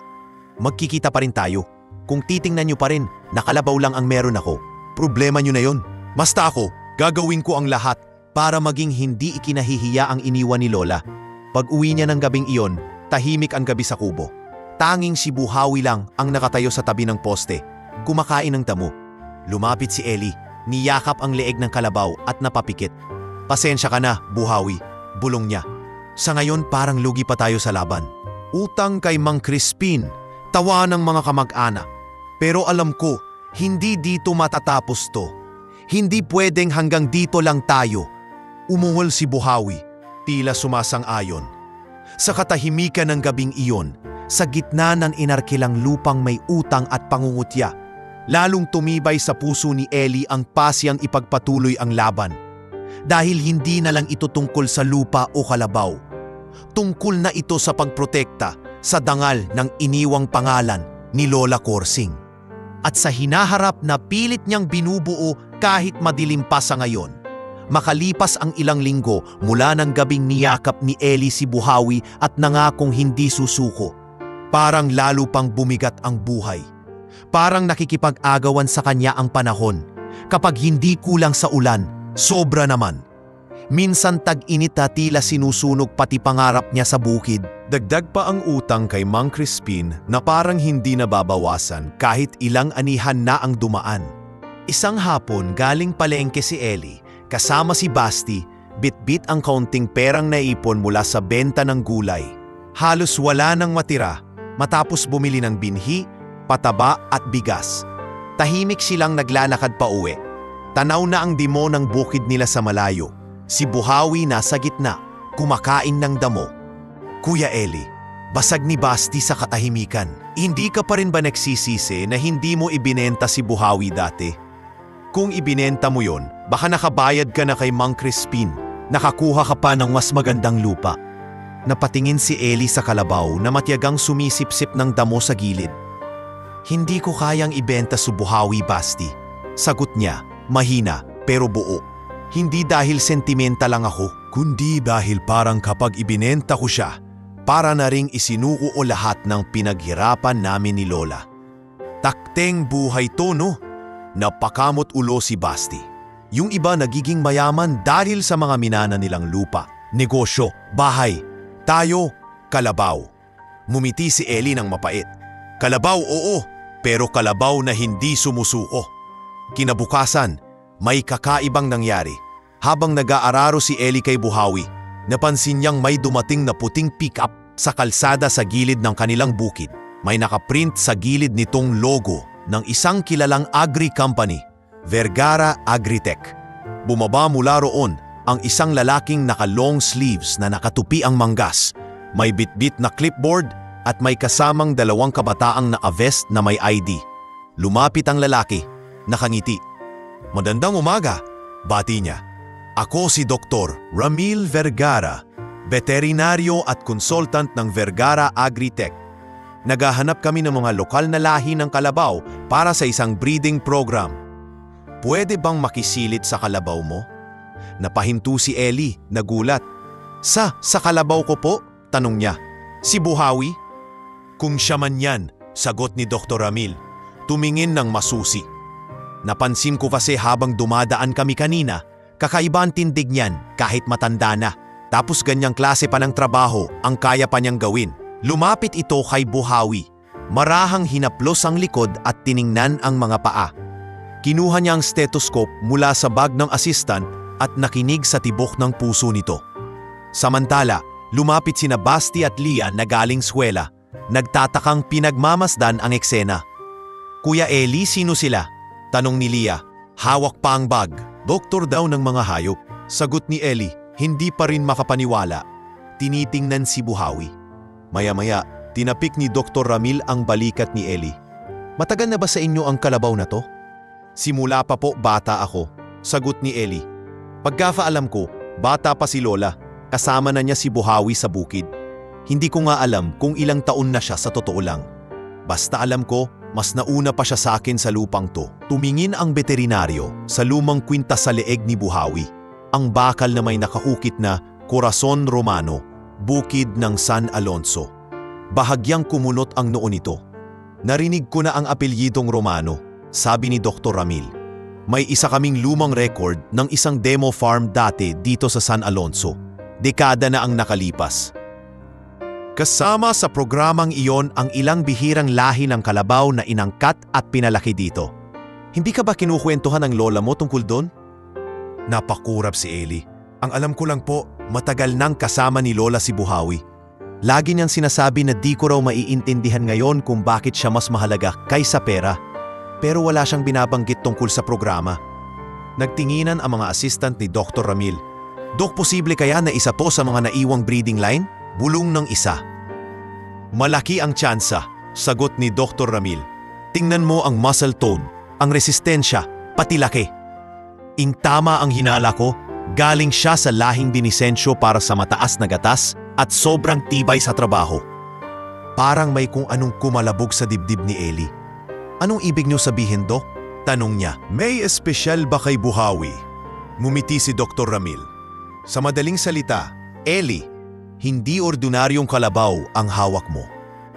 Magkikita pa rin tayo. Kung titingnan niyo pa rin, nakalabaw lang ang meron ako. Problema niyo na yon. Basta ako, gagawin ko ang lahat para maging hindi ikinahihiya ang iniwan ni Lola. Pag uwi niya ng gabing iyon, tahimik ang gabi sa kubo. Tanging si Buhawi lang ang nakatayo sa tabi ng poste. kumakain ng damo. Lumapit si Ellie, niyakap ang leeg ng kalabaw at napapikit. Pasensya ka na, Buhawi, bulong niya. Sa ngayon parang lugi pa tayo sa laban. Utang kay Mang Crispin, tawa ng mga kamag-anak. Pero alam ko, hindi dito matatapos to. Hindi pwedeng hanggang dito lang tayo. Umuhol si Buhawi, tila sumasang-ayon. Sa katahimikan ng gabing iyon, sa gitna ng inarkilang lupang may utang at pangungutya, lalong tumibay sa puso ni Ellie ang pasyang ipagpatuloy ang laban. Dahil hindi na lang ito tungkol sa lupa o kalabaw. Tungkol na ito sa pagprotekta sa dangal ng iniwang pangalan ni Lola Corsing. At sa hinaharap na pilit niyang binubuo kahit madilim pa sa ngayon, makalipas ang ilang linggo mula ng gabing niyakap ni Ellie si Buhawi at nangakong hindi susuko, parang lalo pang bumigat ang buhay. Parang nakikipag-agawan sa kanya ang panahon. Kapag hindi kulang sa ulan, sobra naman. Minsan tag-init na tila sinusunog pati pangarap niya sa bukid. Dagdag pa ang utang kay Mang Crispin na parang hindi nababawasan kahit ilang anihan na ang dumaan. Isang hapon galing palengke si Ellie, kasama si Basti, bit-bit ang kaunting perang naipon mula sa benta ng gulay. Halos wala nang matira matapos bumili ng binhi, pataba at bigas. Tahimik silang naglalakad pa uwi. Tanaw na ang dimo ng bukid nila sa malayo. Si Buhawi nasa gitna, kumakain ng damo. Kuya Ellie, basag ni Basti sa katahimikan. Hindi ka pa rin ba nagsisisi na hindi mo ibinenta si Buhawi dati? Kung ibinenta mo yon, baka nakabayad ka na kay Mang Crispin. Nakakuha ka pa ng mas magandang lupa. Napatingin si Ellie sa kalabaw na matyagang sumisipsip ng damo sa gilid. Hindi ko kayang ibenta si Buhawi, Basti. Sagot niya, mahina pero buo. Hindi dahil sentimental lang ako, kundi dahil parang kapag ibinenta ko siya, para na ring isinuko o lahat ng pinaghirapan namin ni Lola. Takteng buhay to, no? Napakamot ulo si Basti. Yung iba nagiging mayaman dahil sa mga minana nilang lupa, negosyo, bahay. Tayo, kalabaw. Mumiti si Ellie ng mapait. Kalabaw, oo, pero kalabaw na hindi sumusuko. Kinabukasan, may kakaibang nangyari. Habang nag-aararo si Ellie kay Buhawi, napansin niyang may dumating na puting pick-up sa kalsada sa gilid ng kanilang bukid. May nakaprint sa gilid nitong logo ng isang kilalang agri-company, Vergara Agritech. Bumaba mula roon ang isang lalaking naka-long sleeves na nakatupi ang manggas, may bitbit na clipboard at may kasamang dalawang kabataang naka-vest na may ID. Lumapit ang lalaki, nakangiti. Magandang umaga, bati niya. Ako si Dr. Ramil Vergara, veterinaryo at consultant ng Vergara Agritech. Naghahanap kami ng mga lokal na lahi ng kalabaw para sa isang breeding program. Pwede bang makisilid sa kalabaw mo? Napahinto si Ellie, nagulat. Sa kalabaw ko po? Tanong niya. Si Buhawi? Kung siya man yan, sagot ni Dr. Ramil. Tumingin ng masusi. Napansin ko kasi habang dumadaan kami kanina, kakaiba ang tindig niyan kahit matanda na. Tapos ganyang klase pa ng trabaho ang kaya pa niyang gawin. Lumapit ito kay Buhawi. Marahang hinaplos ang likod at tiningnan ang mga paa. Kinuha niya ang stethoscope mula sa bag ng assistant at nakinig sa tibok ng puso nito. Samantala, lumapit sina Basti at Lia na galing swela. Nagtatakang pinagmamasdan ang eksena. Kuya Ellie, sino sila? Tanong ni Lia. Hawak pa ang bag. Doktor daw ng mga hayop. Sagot ni Ellie, hindi pa rin makapaniwala. Tinitingnan si Buhawi. Maya-maya, tinapik ni Dr. Ramil ang balikat ni Ellie. Matagal na ba sa inyo ang kalabaw na to? Simula pa po, bata ako. Sagot ni Ellie. Pagkakaalam ko, bata pa si Lola. Kasama na niya si Buhawi sa bukid. Hindi ko nga alam kung ilang taon na siya sa totoo lang. Basta alam ko, mas nauna pa siya sa akin sa lupang to. Tumingin ang veterinaryo sa lumang kwintas sa leeg ni Buhawi. Ang bakal na may nakaukit na Corazon Romano, bukid ng San Alonso. Bahagyang kumunot ang noo nito. Narinig ko na ang apelyidong Romano, sabi ni Dr. Ramil. May isa kaming lumang record ng isang demo farm dati dito sa San Alonso. Dekada na ang nakalipas. Kasama sa programang iyon ang ilang bihirang lahi ng kalabaw na inangkat at pinalaki dito. Hindi ka ba kinukwentuhan ng lola mo tungkol doon? Napakurap si Ellie. Ang alam ko lang po, matagal nang kasama ni Lola si Buhawi. Lagi niyang sinasabi na di ko raw maiintindihan ngayon kung bakit siya mas mahalaga kaysa pera. Pero wala siyang binabanggit tungkol sa programa. Nagtinginan ang mga assistant ni Dr. Ramil. Dok, posible kaya na isa to sa mga naiwang breeding line? Bulong ng isa. Malaki ang tsansa, sagot ni Dr. Ramil. Tingnan mo ang muscle tone, ang resistensya, pati laki. Tama ang hinala ko, galing siya sa lahing dinisensyo para sa mataas na gatas at sobrang tibay sa trabaho. Parang may kung anong kumalabog sa dibdib ni Ellie. Anong ibig niyo sabihin, Dok? Tanong niya. May espesyal ba kay Buhawi? Ngumiti si Dr. Ramil. Sa madaling salita, Ellie, hindi ordinaryong kalabaw ang hawak mo.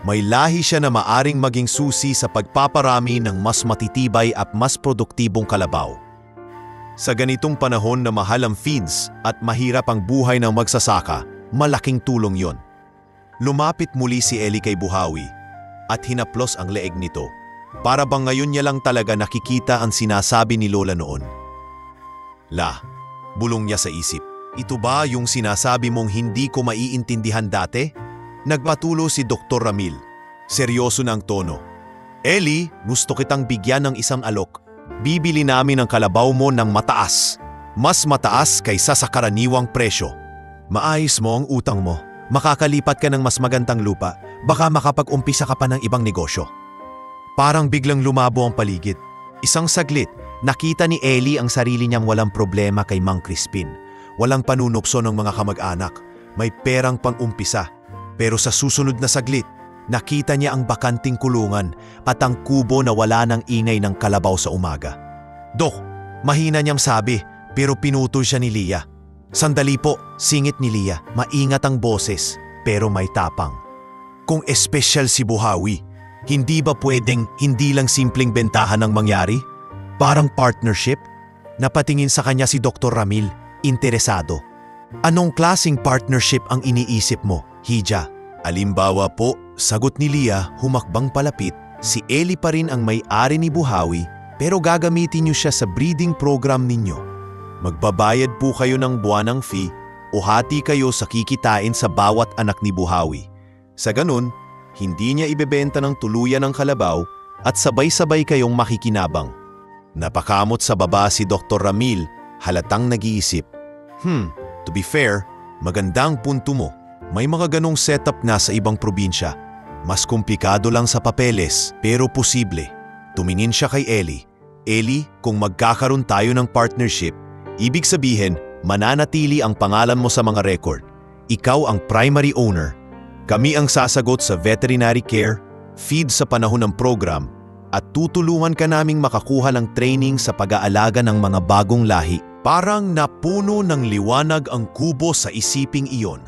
May lahi siya na maaring maging susi sa pagpaparami ng mas matitibay at mas produktibong kalabaw. Sa ganitong panahon na mahal ang feeds at mahirap ang buhay ng magsasaka, malaking tulong yon. Lumapit muli si Ellie kay Buhawi at hinaplos ang leeg nito. Para bang ngayon niya lang talaga nakikita ang sinasabi ni Lola noon. Bulong niya sa isip. Ito ba yung sinasabi mong hindi ko maiintindihan dati? Nagpatulo si Dr. Ramil. Seryoso na ang tono. Ellie, gusto kitang bigyan ng isang alok. Bibili namin ang kalabaw mo ng mataas. Mas mataas kaysa sa karaniwang presyo. Maayos mo ang utang mo. Makakalipat ka ng mas magandang lupa. Baka makapag-umpisa ka pa ng ibang negosyo. Parang biglang lumabo ang paligid. Isang saglit, nakita ni Ellie ang sarili niyang walang problema kay Mang Crispin. Walang panunukso ng mga kamag-anak. May perang pang-umpisa. Pero sa susunod na saglit, nakita niya ang bakanting kulungan at ang kubo na wala ng ingay ng kalabaw sa umaga. Dok, mahina niyang sabi, pero pinutol siya ni Lia. Sandali po, singit ni Lia. Maingat ang boses, pero may tapang. Kung espesyal si Buhawi, hindi ba pwedeng hindi lang simpleng bentahan ang mangyari? Parang partnership? Napatingin sa kanya si Dr. Ramil. Interesado. Anong klasing partnership ang iniisip mo, Hija? Alimbawa po, sagot ni Lia humakbang palapit, si Ellie pa rin ang may-ari ni Buhawi pero gagamitin niyo siya sa breeding program ninyo. Magbabayad po kayo ng buwanang fee o hati kayo sa kikitain sa bawat anak ni Buhawi. Sa ganun, hindi niya ibebenta ng tuluyan ng kalabaw at sabay-sabay kayong makikinabang. Napakamot sa baba si Dr. Ramil, halatang nag-iisip. To be fair, magandang punto mo. May mga ganong setup na sa ibang probinsya. Mas komplikado lang sa papeles, pero posible. Tumingin siya kay Ellie. Ellie, kung magkakaroon tayo ng partnership, ibig sabihin, mananatili ang pangalan mo sa mga record. Ikaw ang primary owner. Kami ang sasagot sa veterinary care, feed sa panahon ng program, at tutulungan ka naming makakuha ng training sa pag-aalaga ng mga bagong lahi. Parang napuno ng liwanag ang kubo sa isiping iyon.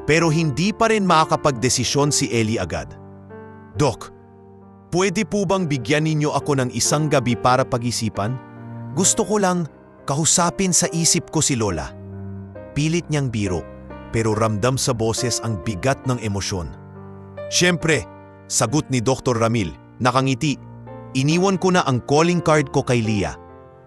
Pero hindi pa rin makakapagdesisyon si Ellie agad. Dok, pwede po bang bigyan ninyo ako ng isang gabi para pag-isipan? Gusto ko lang kausapin sa isip ko si Lola. Pilit niyang biro, pero ramdam sa boses ang bigat ng emosyon. Siyempre, sagot ni Dr. Ramil, nakangiti. Iniwan ko na ang calling card ko kay Lia.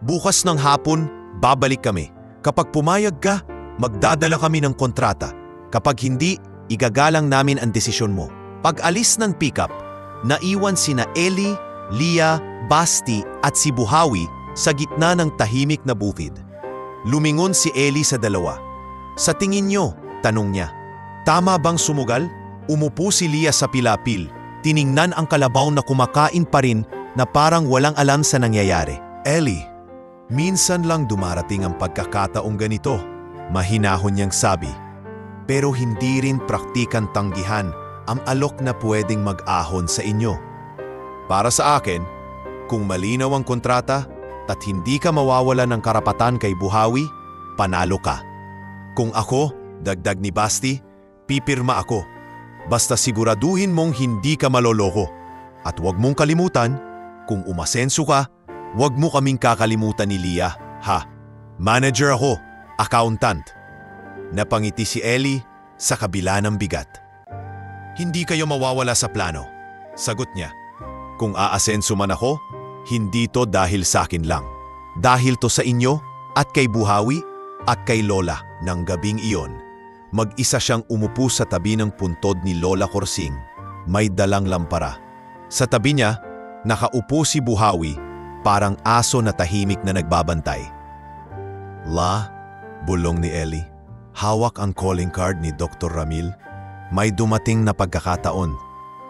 Bukas ng hapon, babalik kami. Kapag pumayag ka, magdadala kami ng kontrata. Kapag hindi, igagalang namin ang desisyon mo. Pag alis ng pickup, naiwan sina Ellie, Lia, Basti at si Buhawi sa gitna ng tahimik na bukid. Lumingon si Ellie sa dalawa. Sa tingin niyo, tanong niya, tama bang sumugal? Umupo si Lia sa pilapil. Tiningnan ang kalabaw na kumakain pa rin na parang walang alam sa nangyayari. Ellie, minsan lang dumarating ang pagkakataong ganito, mahinahon niyang sabi. Pero hindi rin praktikang tanggihan ang alok na pwedeng mag-ahon sa inyo. Para sa akin, kung malinaw ang kontrata at hindi ka mawawala ng karapatan kay Buhawi, panalo ka. Kung ako, dagdag ni Basti, pipirma ako. Basta siguraduhin mong hindi ka maloloko. At huwag mong kalimutan, kung umasenso ka, huwag mo kaming kakalimutan ni Lia, ha? Manager ako, accountant. Napangiti si Ellie sa kabila ng bigat. Hindi kayo mawawala sa plano. Sagot niya. Kung aasenso man ako, hindi to dahil sa akin lang. Dahil to sa inyo at kay Buhawi at kay Lola ng gabing iyon. Mag-isa siyang umupo sa tabi ng puntod ni Lola Corsing. May dalang lampara. Sa tabi niya, nakaupo si Buhawi, parang aso na tahimik na nagbabantay. La, bulong ni Ellie. Hawak ang calling card ni Dr. Ramil. May dumating na pagkakataon.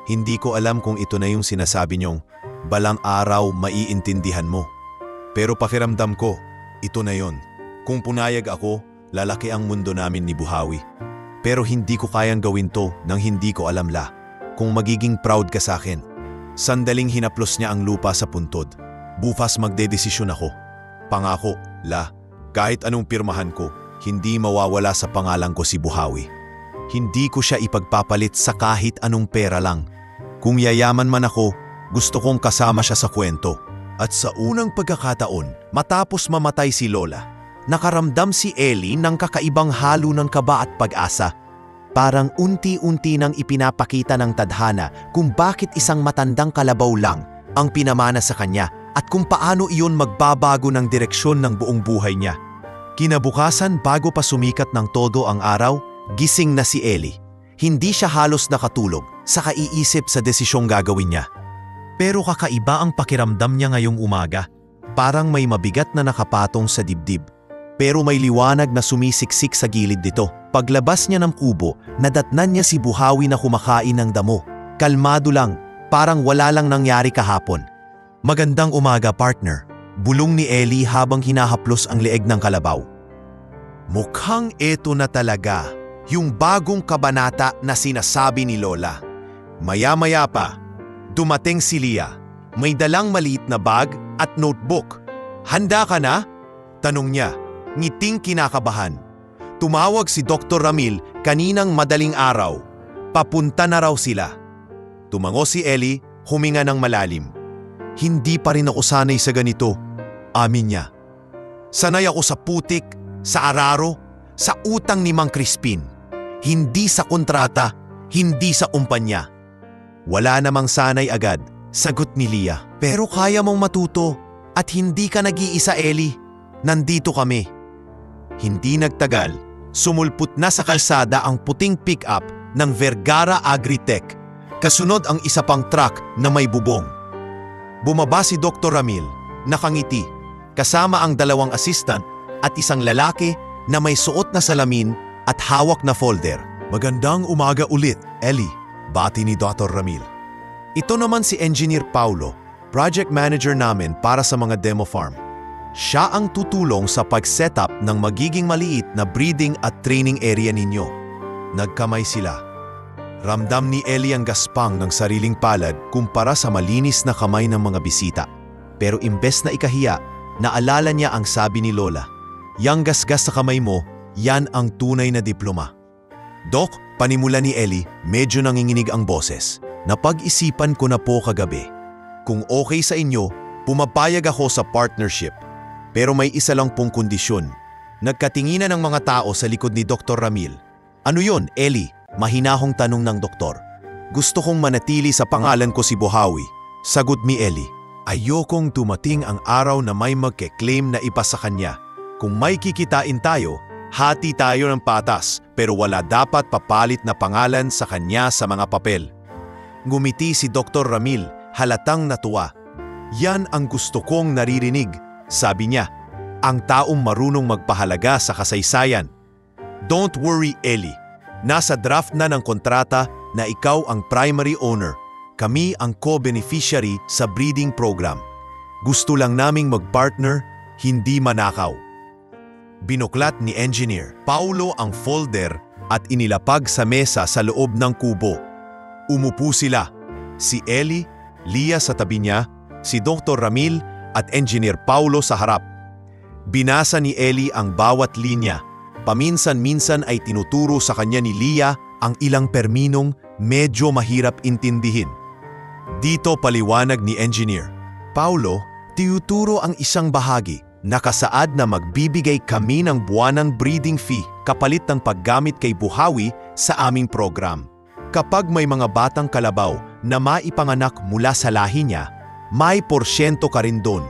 Hindi ko alam kung ito na yung sinasabi niyong balang araw maiintindihan mo. Pero pakiramdam ko, ito na yon. Kung punayag ako, lalaki ang mundo namin ni Buhawi. Pero hindi ko kayang gawin to nang hindi ko alam, La. Kung magiging proud ka sa akin. Sandaling hinaplos niya ang lupa sa puntod. Bukas magdedesisyon ako. Pangako, La, kahit anong pirmahan ko, hindi mawawala sa pangalan ko si Buhawi. Hindi ko siya ipagpapalit sa kahit anong pera lang. Kung yayaman man ako, gusto kong kasama siya sa kwento. At sa unang pagkakataon, matapos mamatay si Lola, nakaramdam si Ellie ng kakaibang halo ng kaba at pag-asa. Parang unti-unti nang ipinapakita ng tadhana kung bakit isang matandang kalabaw lang ang pinamana sa kanya at kung paano iyon magbabago ng direksyon ng buong buhay niya. Kinabukasan, bago pa sumikat ng todo ang araw, gising na si Ellie. Hindi siya halos nakatulog sa kaiisip sa desisyong gagawin niya. Pero kakaiba ang pakiramdam niya ngayong umaga. Parang may mabigat na nakapatong sa dibdib. Pero may liwanag na sumisiksik sa gilid nito. Paglabas niya ng kubo, nadatnan niya si Buhawi na kumakain ng damo. Kalmado lang, parang wala lang nangyari kahapon. Magandang umaga, partner. Bulong ni Ellie habang hinahaplos ang leeg ng kalabaw. Mukhang eto na talaga. Yung bagong kabanata na sinasabi ni Lola. Maya-maya pa, dumating si Lia. May dalang maliit na bag at notebook. Handa ka na? Tanong niya, ngiting kinakabahan. Tumawag si Dr. Ramil kaninang madaling araw. Papunta na raw sila. Tumango si Ellie, huminga ng malalim. Hindi pa rin ako sanay sa ganito, amin niya. Sanay ako sa putik, sa araro, sa utang ni Mang Crispin. Hindi sa kontrata, hindi sa kumpanya. Wala namang sanay agad, sagot ni Lia. Pero kaya mong matuto at hindi ka nag-iisa, Ellie. Nandito kami. Hindi nagtagal, sumulpot na sa kalsada ang puting pick-up ng Vergara Agritech. Kasunod ang isa pang truck na may bubong. Bumaba si Dr. Ramil, nakangiti, kasama ang dalawang assistant at isang lalaki na may suot na salamin at hawak na folder. Magandang umaga ulit, Ellie, bati ni Dr. Ramil. Ito naman si Engineer Paulo, project manager namin para sa mga demo farm. Siya ang tutulong sa pag-setup ng magiging maliit na breeding at training area ninyo. Nagkamay sila. Ramdam ni Ellie ang gaspang ng sariling palad kumpara sa malinis na kamay ng mga bisita. Pero imbes na ikahiya, naalala niya ang sabi ni Lola. Yang gasgas sa kamay mo, yan ang tunay na diploma. Dok, panimula ni Ellie, medyo nanginginig ang boses. Napag-isipan ko na po kagabi. Kung okay sa inyo, pumapayag ako sa partnership. Pero may isa lang pong kondisyon. Nagkatinginan ng mga tao sa likod ni Dr. Ramil. Ano yon, Ellie? Mahinahong tanong ng doktor. Gusto kong manatili sa pangalan ko si Buhawi. Sagot ni Ellie. Ayokong dumating ang araw na may magke-claim na ipa sa kanya. Kung may kikitain tayo, hati tayo ng patas pero wala dapat papalit na pangalan sa kanya sa mga papel. Ngumiti si Dr. Ramil, halatang natuwa. Yan ang gusto kong naririnig, sabi niya. Ang taong marunong magpahalaga sa kasaysayan. Don't worry, Ellie. Nasa draft na ng kontrata na ikaw ang primary owner. Kami ang co-beneficiary sa breeding program. Gusto lang naming mag-partner, hindi manakaw. Binuklat ni Engineer Paulo ang folder at inilapag sa mesa sa loob ng kubo. Umupo sila, si Ellie, Lia sa tabi niya, si Dr. Ramil at Engineer Paulo sa harap. Binasa ni Ellie ang bawat linya. Paminsan-minsan ay tinuturo sa kanya ni Lia ang ilang perminong medyo mahirap intindihin. Dito paliwanag ni Engineer Paulo, tinuturo ang isang bahagi. Nakasaad na magbibigay kami ng buwanang breeding fee kapalit ng paggamit kay Buhawi sa aming program. Kapag may mga batang kalabaw na maipanganak mula sa lahi niya, may porsyento ka rin doon.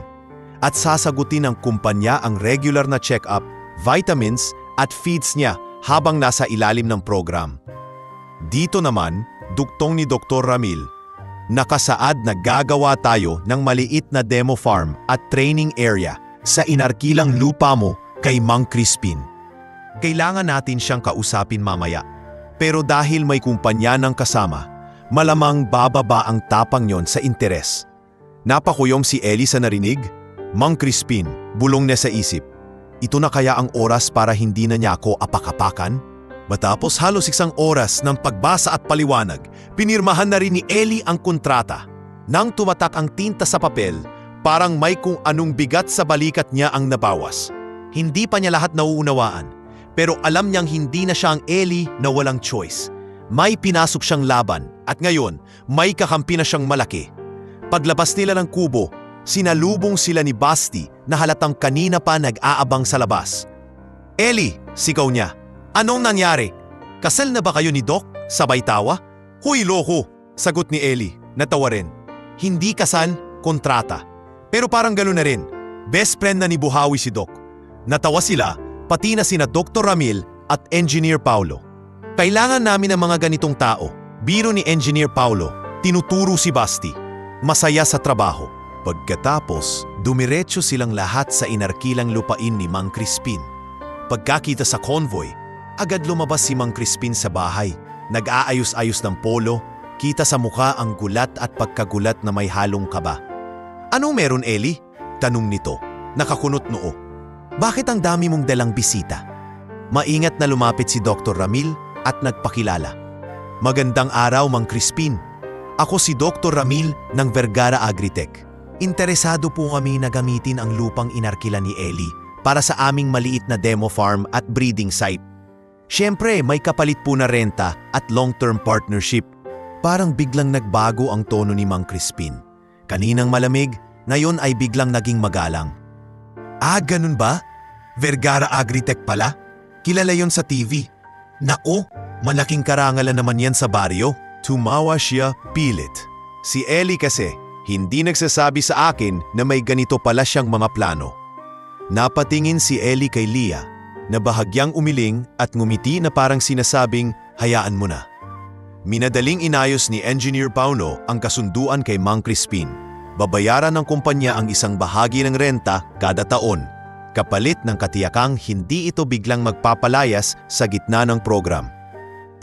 At sasagutin ng kumpanya ang regular na check-up, vitamins at feeds niya habang nasa ilalim ng program. Dito naman, duktong ni Dr. Ramil, nakasaad na gagawa tayo ng maliit na demo farm at training area sa inarkilang lupa mo kay Mang Crispin. Kailangan natin siyang kausapin mamaya. Pero dahil may kumpanya ng kasama, malamang bababa ang tapang yon sa interes. Napakuyom si Ellie sa narinig. Mang Crispin, bulong niya sa isip. Ito na kaya ang oras para hindi na niya ako apakapakan? Matapos halos 1 oras ng pagbasa at paliwanag, pinirmahan na rin ni Ellie ang kontrata. Nang tumatak ang tinta sa papel, parang may kung anong bigat sa balikat niya ang nabawas. Hindi pa niya lahat nauunawaan, pero alam niyang hindi na siya ang Ellie na walang choice. May pinasok siyang laban at ngayon may kakampi na siyang malaki. Paglabas nila ng kubo, sinalubong sila ni Basti na halatang kanina pa nag-aabang sa labas. Ellie, sigaw niya. Anong nangyari? Kasal na ba kayo ni Doc? Sabay tawa? Huy loko, sagot ni Ellie, natawa rin. Hindi kasal, kontrata. Pero parang gano'n na rin. Best friend na ni Buhawi si Doc. Natawa sila, pati na sina Dr. Ramil at Engineer Paulo. Kailangan namin ng mga ganitong tao. Biro ni Engineer Paulo, tinuturo si Basti. Masaya sa trabaho. Pagkatapos, dumiretso silang lahat sa inarkilang lupain ni Mang Crispin. Pagkakita sa convoy, agad lumabas si Mang Crispin sa bahay. Nag-aayos-ayos ng polo, kita sa mukha ang gulat at pagkagulat na may halong kaba. Anong meron, Ellie? Tanong nito, nakakunot noo. Bakit ang dami mong dalang bisita? Maingat na lumapit si Dr. Ramil at nagpakilala. Magandang araw, Mang Crispin. Ako si Dr. Ramil ng Vergara Agritech. Interesado po kami na gamitin ang lupang inarkila ni Ellie para sa aming maliit na demo farm at breeding site. Siyempre, may kapalit po na renta at long-term partnership. Parang biglang nagbago ang tono ni Mang Crispin. Kaninang malamig, ngayon ay biglang naging magalang. Ah, ganun ba? Vergara Agritech pala? Kilala yon sa TV. Nako, malaking karangalan naman yan sa baryo. Tumawa siya, pilit. Si Ellie kasi, hindi nagsasabi sa akin na may ganito pala siyang mga plano. Napatingin si Ellie kay Leah, na bahagyang umiling at ngumiti na parang sinasabing, hayaan mo na. Minadaling inayos ni Engineer Paulo ang kasunduan kay Mang Crispin. Babayaran ng kumpanya ang isang bahagi ng renta kada taon, kapalit ng katiyakang hindi ito biglang magpapalayas sa gitna ng program.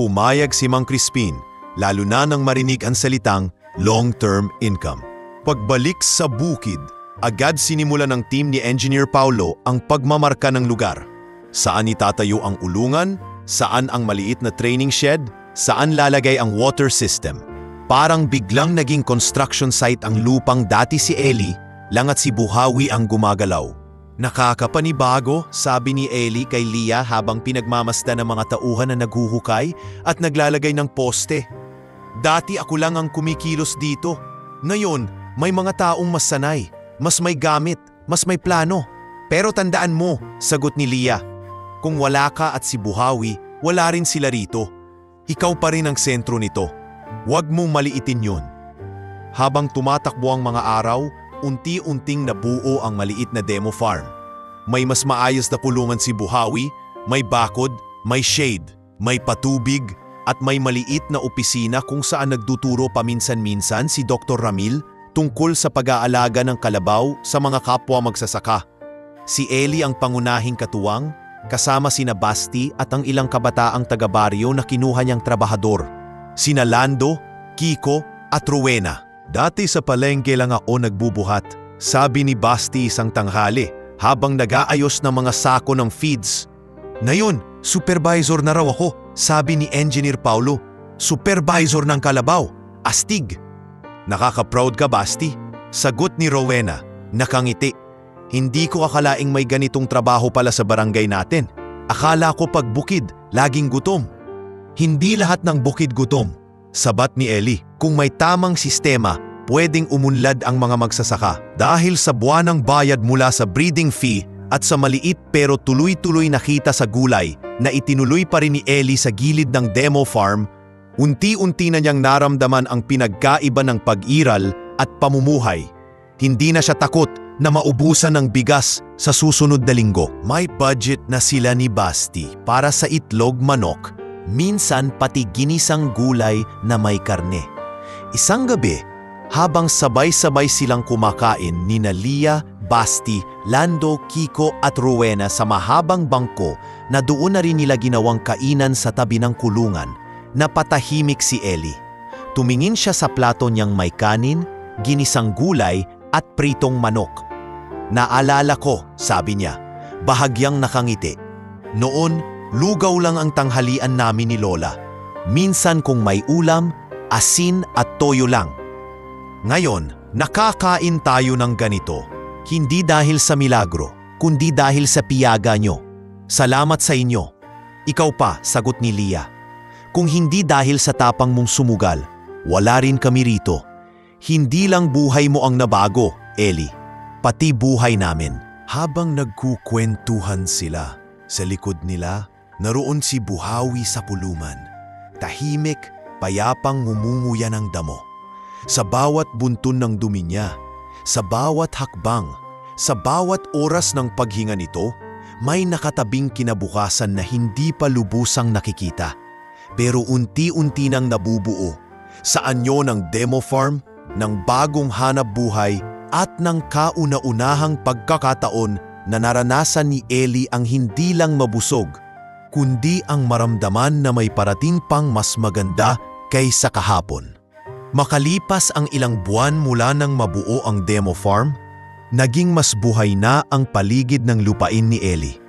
Pumayag si Mang Crispin, lalo na nang marinig ang salitang long-term income. Pagbalik sa bukid, agad sinimula ng team ni Engineer Paulo ang pagmamarka ng lugar. Saan itatayo ang ulungan, saan ang maliit na training shed, saan lalagay ang water system. Parang biglang naging construction site ang lupang dati si Ellie, lang at si Buhawi ang gumagalaw. Nakakapanibago, sabi ni Ellie kay Leah habang pinagmamasdan ng mga tauhan na naghuhukay at naglalagay ng poste. Dati ako lang ang kumikilos dito. Ngayon, may mga taong mas sanay, mas may gamit, mas may plano. Pero tandaan mo, sagot ni Leah, kung wala ka at si Buhawi, wala rin sila rito. Ikaw pa rin ang sentro nito. Huwag mong maliitin yun. Habang tumatakbo ang mga araw, unti-unting nabuo ang maliit na demo farm. May mas maayos na kulungan si Buhawi, may bakod, may shade, may patubig, at may maliit na opisina kung saan nagtuturo paminsan-minsan si Dr. Ramil tungkol sa pag-aalaga ng kalabaw sa mga kapwa magsasaka. Si Ellie ang pangunahing katuwang, kasama sina Basti at ang ilang kabataang taga-baryo na kinuha niyang trabahador. Sina Lando, Kiko at Rowena. Dati sa palengke lang ako nagbubuhat, sabi ni Basti isang tanghali habang nag-aayos ng mga sako ng feeds. Ngayon, supervisor na raw ako, sabi ni Engineer Paulo. Supervisor ng kalabaw, astig. Nakaka-proud ka, Basti? Sagot ni Rowena, nakangiti. Hindi ko akalaing may ganitong trabaho pala sa barangay natin. Akala ko pag bukid, laging gutom. Hindi lahat ng bukid gutom, sabat ni Ellie. Kung may tamang sistema, pwedeng umunlad ang mga magsasaka. Dahil sa buwanang bayad mula sa breeding fee at sa maliit pero tuloy-tuloy na kita sa gulay na itinuloy pa rin ni Ellie sa gilid ng demo farm, Unti-unti na niyang naramdaman ang pinagkaiba ng pag-iral at pamumuhay. Hindi na siya takot na maubusan ng bigas sa susunod na linggo. May budget na sila ni Basti para sa itlog manok, minsan pati ginisang gulay na may karne. Isang gabi, habang sabay-sabay silang kumakain ni Lia, Basti, Lando, Kiko at Rowena sa mahabang bangko na doon na rin nila ginawang kainan sa tabi ng kulungan, napatahimik si Ellie. Tumingin siya sa plato niyang may kanin, ginisang gulay at pritong manok. "Naalala ko," sabi niya, bahagyang nakangiti. "Noon, lugaw lang ang tanghalian namin ni Lola. Minsan kung may ulam, asin at toyo lang. Ngayon, nakakain tayo ng ganito. Hindi dahil sa milagro, kundi dahil sa piyaga nyo. Salamat sa inyo." "Ikaw pa," sagot ni Lia. "Kung hindi dahil sa tapang mong sumugal, wala rin kami rito. Hindi lang buhay mo ang nabago, Ellie, pati buhay namin." Habang nagkukwentuhan sila, sa likod nila, naroon si Buhawi sa puluman. Tahimik, payapang ngumunguya ng damo. Sa bawat buntun ng dumi niya, sa bawat hakbang, sa bawat oras ng paghinga nito, may nakatabing kinabukasan na hindi pa lubusang nakikita. Pero unti-unti nang nabubuo sa anyo ng demo farm, ng bagong hanap buhay at ng kauna-unahang pagkakataon na naranasan ni Ellie ang hindi lang mabusog, kundi ang maramdaman na may parating pang mas maganda kaysa kahapon. Makalipas ang ilang buwan mula nang mabuo ang demo farm, naging mas buhay na ang paligid ng lupain ni Ellie.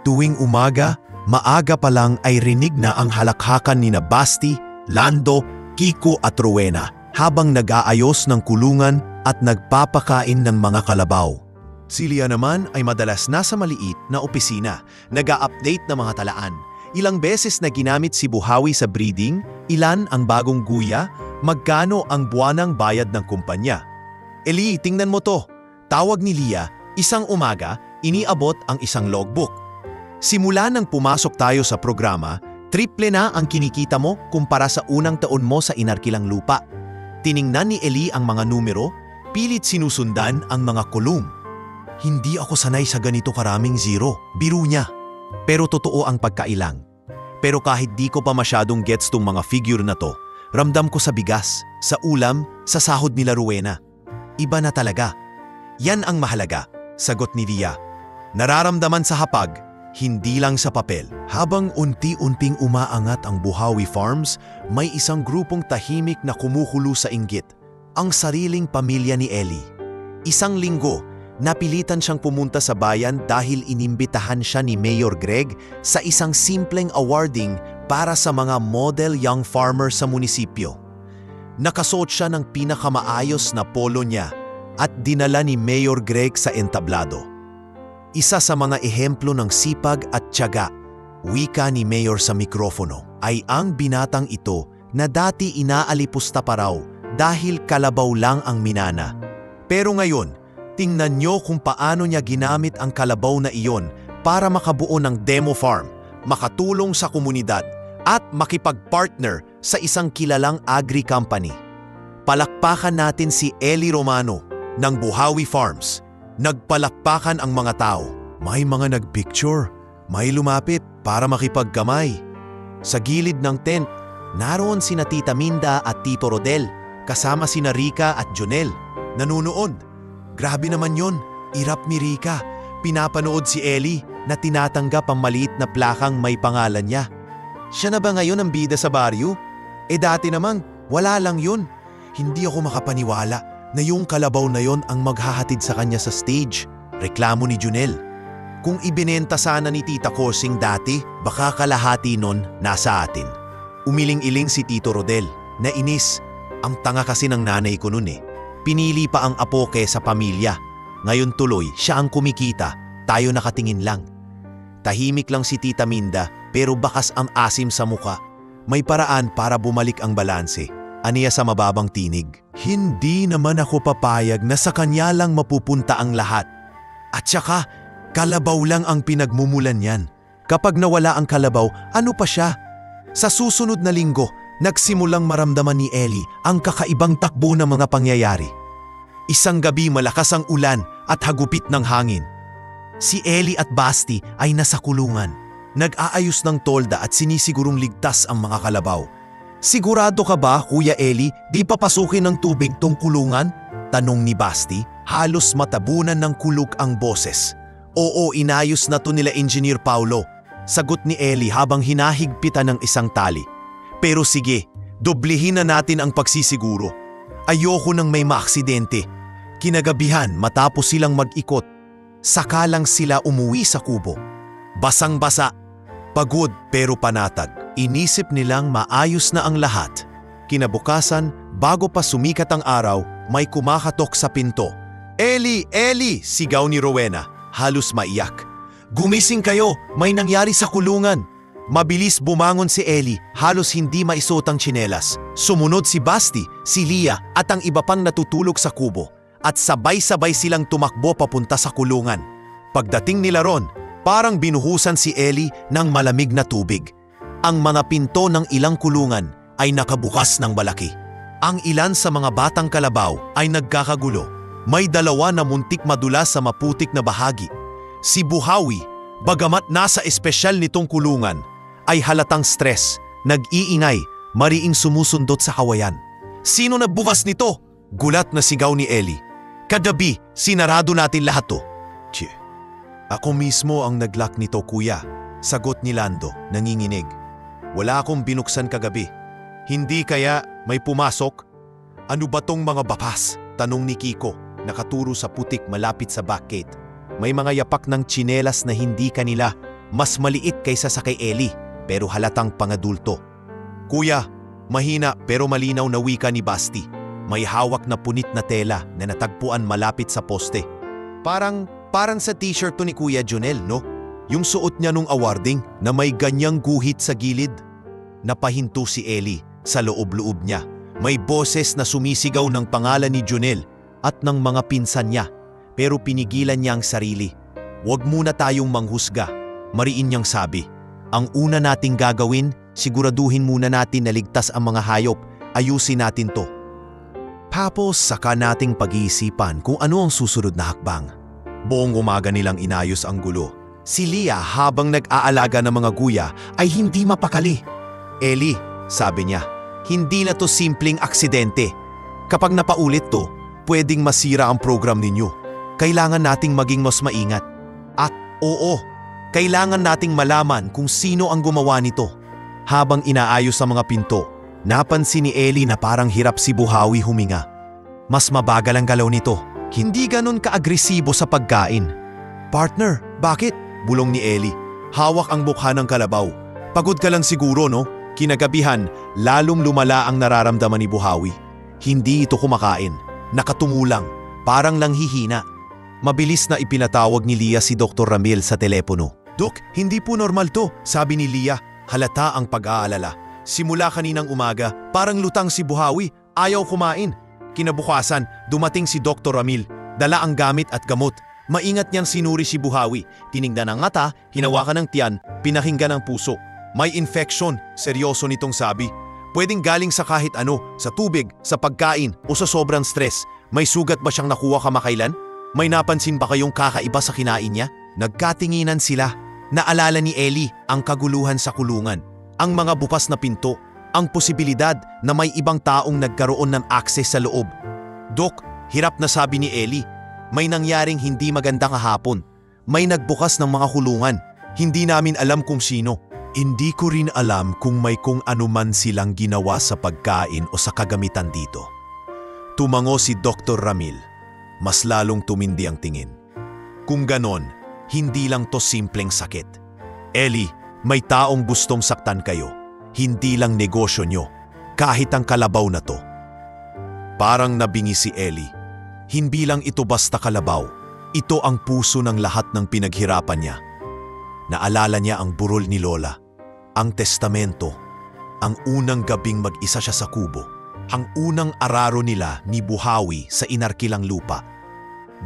Tuwing umaga, maaga pa lang ay rinig na ang halakhakan ni Basti, Lando, Kiko at Rowena habang nag-aayos ng kulungan at nagpapakain ng mga kalabaw. Si Lia naman ay madalas nasa maliit na opisina, nag-a-update ng mga talaan. Ilang beses na ginamit si Buhawi sa breeding, ilan ang bagong guya, magkano ang buwanang bayad ng kumpanya. "Eli, tingnan mo to." Tawag ni Lia, isang umaga, iniabot ang isang logbook. "Simula nang pumasok tayo sa programa, triple na ang kinikita mo kumpara sa unang taon mo sa inarkilang lupa." Tiningnan ni Eli ang mga numero, pilit sinusundan ang mga kolum. "Hindi ako sanay sa ganito karaming zero," biro niya. Pero totoo ang pagkailang. Pero kahit di ko pa masyadong gets tong mga figure na to, ramdam ko sa bigas, sa ulam, sa sahod nila Rowena. Iba na talaga. "Yan ang mahalaga," sagot ni Lia. "Nararamdaman sa hapag, hindi lang sa papel." Habang unti-unting umaangat ang Buhawi Farms, may isang grupong tahimik na kumukulo sa inggit. Ang sariling pamilya ni Ellie. Isang linggo, napilitan siyang pumunta sa bayan dahil inimbitahan siya ni Mayor Greg sa isang simpleng awarding para sa mga model young farmer sa munisipyo. Nakasuot siya ng pinakamaayos na polo niya at dinala ni Mayor Greg sa entablado. Isa sa mga ehemplo ng sipag at tiyaga, wika ni Mayor sa mikropono, ay ang binatang ito na dati inaalipusta pa raw dahil kalabaw lang ang minana. Pero ngayon, tingnan niyo kung paano niya ginamit ang kalabaw na iyon para makabuo ng demo farm, makatulong sa komunidad, at makipag-partner sa isang kilalang agri-company. Palakpakan natin si Ellie Romano ng Buhawi Farms. Nagpalakpakan ang mga tao. May mga nagpicture, may lumapit para makipagkamay. Sa gilid ng tent, naroon sina Tita Minda at Tito Rodel, kasama sina Rica at Jonel. Nanunood. Grabe naman yon, irap ni Rica. Pinapanood si Ellie na tinatanggap ang maliit na plakang may pangalan niya. Siya na ba ngayon ang bida sa baryo? Dati namang wala lang yun. Hindi ako makapaniwala na yung kalabaw na yon ang maghahatid sa kanya sa stage. Reklamo ni Junel. Kung ibinenta sana ni Tita Korsing dati, baka kalahati nun nasa atin. Umiling-iling si Tito Rodel, nainis. Ang tanga kasi ng nanay ko nun eh. Pinili pa ang apo kesa pamilya. Ngayon tuloy, siya ang kumikita, tayo nakatingin lang. Tahimik lang si Tita Minda pero bakas ang asim sa muka. May paraan para bumalik ang balanse. Aniya sa mababang tinig. Hindi naman ako papayag na sa kanya lang mapupunta ang lahat. At saka, kalabaw lang ang pinagmumulan niyan. Kapag nawala ang kalabaw, ano pa siya? Sa susunod na linggo, nagsimulang maramdaman ni Ellie ang kakaibang takbo ng mga pangyayari. Isang gabi malakas ang ulan at hagupit ng hangin. Si Ellie at Basti ay nasa kulungan. Nag-aayos ng tolda at sinisigurong ligtas ang mga kalabaw. "Sigurado ka ba, Kuya Ellie, di papasukin ng tubig tong kulungan?" tanong ni Basti. Halos matabunan ng kulog ang boses. "Oo, inayos na to nila Engineer Paulo," sagot ni Ellie habang hinahigpitan ng isang tali. "Pero sige, doblihin na natin ang pagsisiguro. Ayoko nang may maaksidente." Kinagabihan matapos silang mag-ikot, saka lang sila umuwi sa kubo. Basang-basa, pagod pero panatag. Inisip nilang maayos na ang lahat. Kinabukasan, bago pa sumikat ang araw, may kumakatok sa pinto. "Ellie! Ellie!" sigaw ni Rowena, halos maiyak. "Gumising kayo! May nangyari sa kulungan!" Mabilis bumangon si Ellie, halos hindi maisuot ang tsinelas. Sumunod si Basti, si Lia at ang iba pang natutulog sa kubo. At sabay-sabay silang tumakbo papunta sa kulungan. Pagdating nila ron, parang binuhusan si Ellie ng malamig na tubig. Ang mga pinto ng ilang kulungan ay nakabukas ng malaki. Ang ilan sa mga batang kalabaw ay nagkakagulo. May dalawa na muntik madulas sa maputik na bahagi. Si Buhawi, bagamat nasa espesyal nitong kulungan, ay halatang stress, nag-iingay, mariing sumusundot sa kawayan. "Sino nagbukas nito?" gulat na sigaw ni Ellie. "Kagabi, sinarado natin lahat to." "Tye, ako mismo ang naglock nito, kuya," sagot ni Lando, nanginginig. "Wala akong binuksan kagabi." "Hindi kaya may pumasok?" "Ano ba tong mga bakas?" tanong ni Kiko, nakaturo sa putik malapit sa back gate. May mga yapak ng tsinelas na hindi kanila, mas maliit kaysa sa kay Ellie, pero halatang pangadulto. "Kuya, mahina pero malinaw na wika ni Basti. May hawak na punit na tela na natagpuan malapit sa poste. Parang sa t-shirt to ni Kuya Jonel, no? Yung suot niya nung awarding na may ganyang guhit sa gilid." Napahinto si Ellie sa loob-loob niya. May boses na sumisigaw ng pangalan ni Jonel at ng mga pinsan niya, pero pinigilan niya ang sarili. "Huwag muna tayong manghusga," mariin niyang sabi. "Ang una nating gagawin, siguraduhin muna natin na ligtas ang mga hayop. Ayusin natin to. Tapos saka nating pag-iisipan kung ano ang susunod na hakbang." Buong umaga nilang inayos ang gulo. Si Lia habang nag-aalaga ng mga guya ay hindi mapakali. "Ellie," sabi niya, "hindi na to simpleng aksidente. Kapag napaulit to, pwedeng masira ang program ninyo. Kailangan nating maging mas maingat. At oo, kailangan nating malaman kung sino ang gumawa nito." Habang inaayos ang mga pinto, napansin ni Ellie na parang hirap si Buhawi huminga. Mas mabagal ang galaw nito. Hindi ganon ka-agresibo sa pagkain. "Partner, bakit?" bulong ni Ellie. Hawak ang mukha ng kalabaw. "Pagod ka lang siguro, no?" Kinagabihan, lalong lumala ang nararamdaman ni Buhawi. Hindi ito kumakain. Nakatungo lang, parang langhihina. Mabilis na ipinatawag ni Lia si Dr. Ramil sa telepono. "Dok, hindi po normal to," sabi ni Lia. Halata ang pag-aalala. Simula kaninang umaga, parang lutang si Buhawi, ayaw kumain. Kinabukasan, dumating si Dr. Ramil. Dala ang gamit at gamot. Maingat niyang sinuri si Buhawi. Tiningnan ang mata, hinawakan ng tiyan, pinakinggan ang puso. May infection, seryoso nitong sabi. Pwedeng galing sa kahit ano, sa tubig, sa pagkain o sa sobrang stress. May sugat ba siyang nakuha kamakailan? May napansin ba kayong kakaiba sa kinain niya? Nagkatinginan sila. Naalala ni Ellie ang kaguluhan sa kulungan, ang mga bukas na pinto, ang posibilidad na may ibang taong nagkaroon ng akses sa loob. "Dok," hirap na sabi ni Ellie, "may nangyaring hindi maganda kahapon. May nagbukas ng mga kulungan. Hindi namin alam kung sino." "Hindi ko rin alam kung may kung anuman silang ginawa sa pagkain o sa kagamitan dito." Tumango si Dr. Ramil. Mas lalong tumindi ang tingin. "Kung ganon, hindi lang to simpleng sakit. Ellie, may taong gustong saktan kayo. Hindi lang negosyo nyo. Kahit ang kalabaw na to." Parang nabingi si Ellie. Hindi lang ito basta kalabaw. Ito ang puso ng lahat ng pinaghirapan niya. Naalala niya ang burol ni Lola, ang testamento, ang unang gabing mag-isa siya sa kubo, ang unang araro nila ni Buhawi sa inarkilang lupa.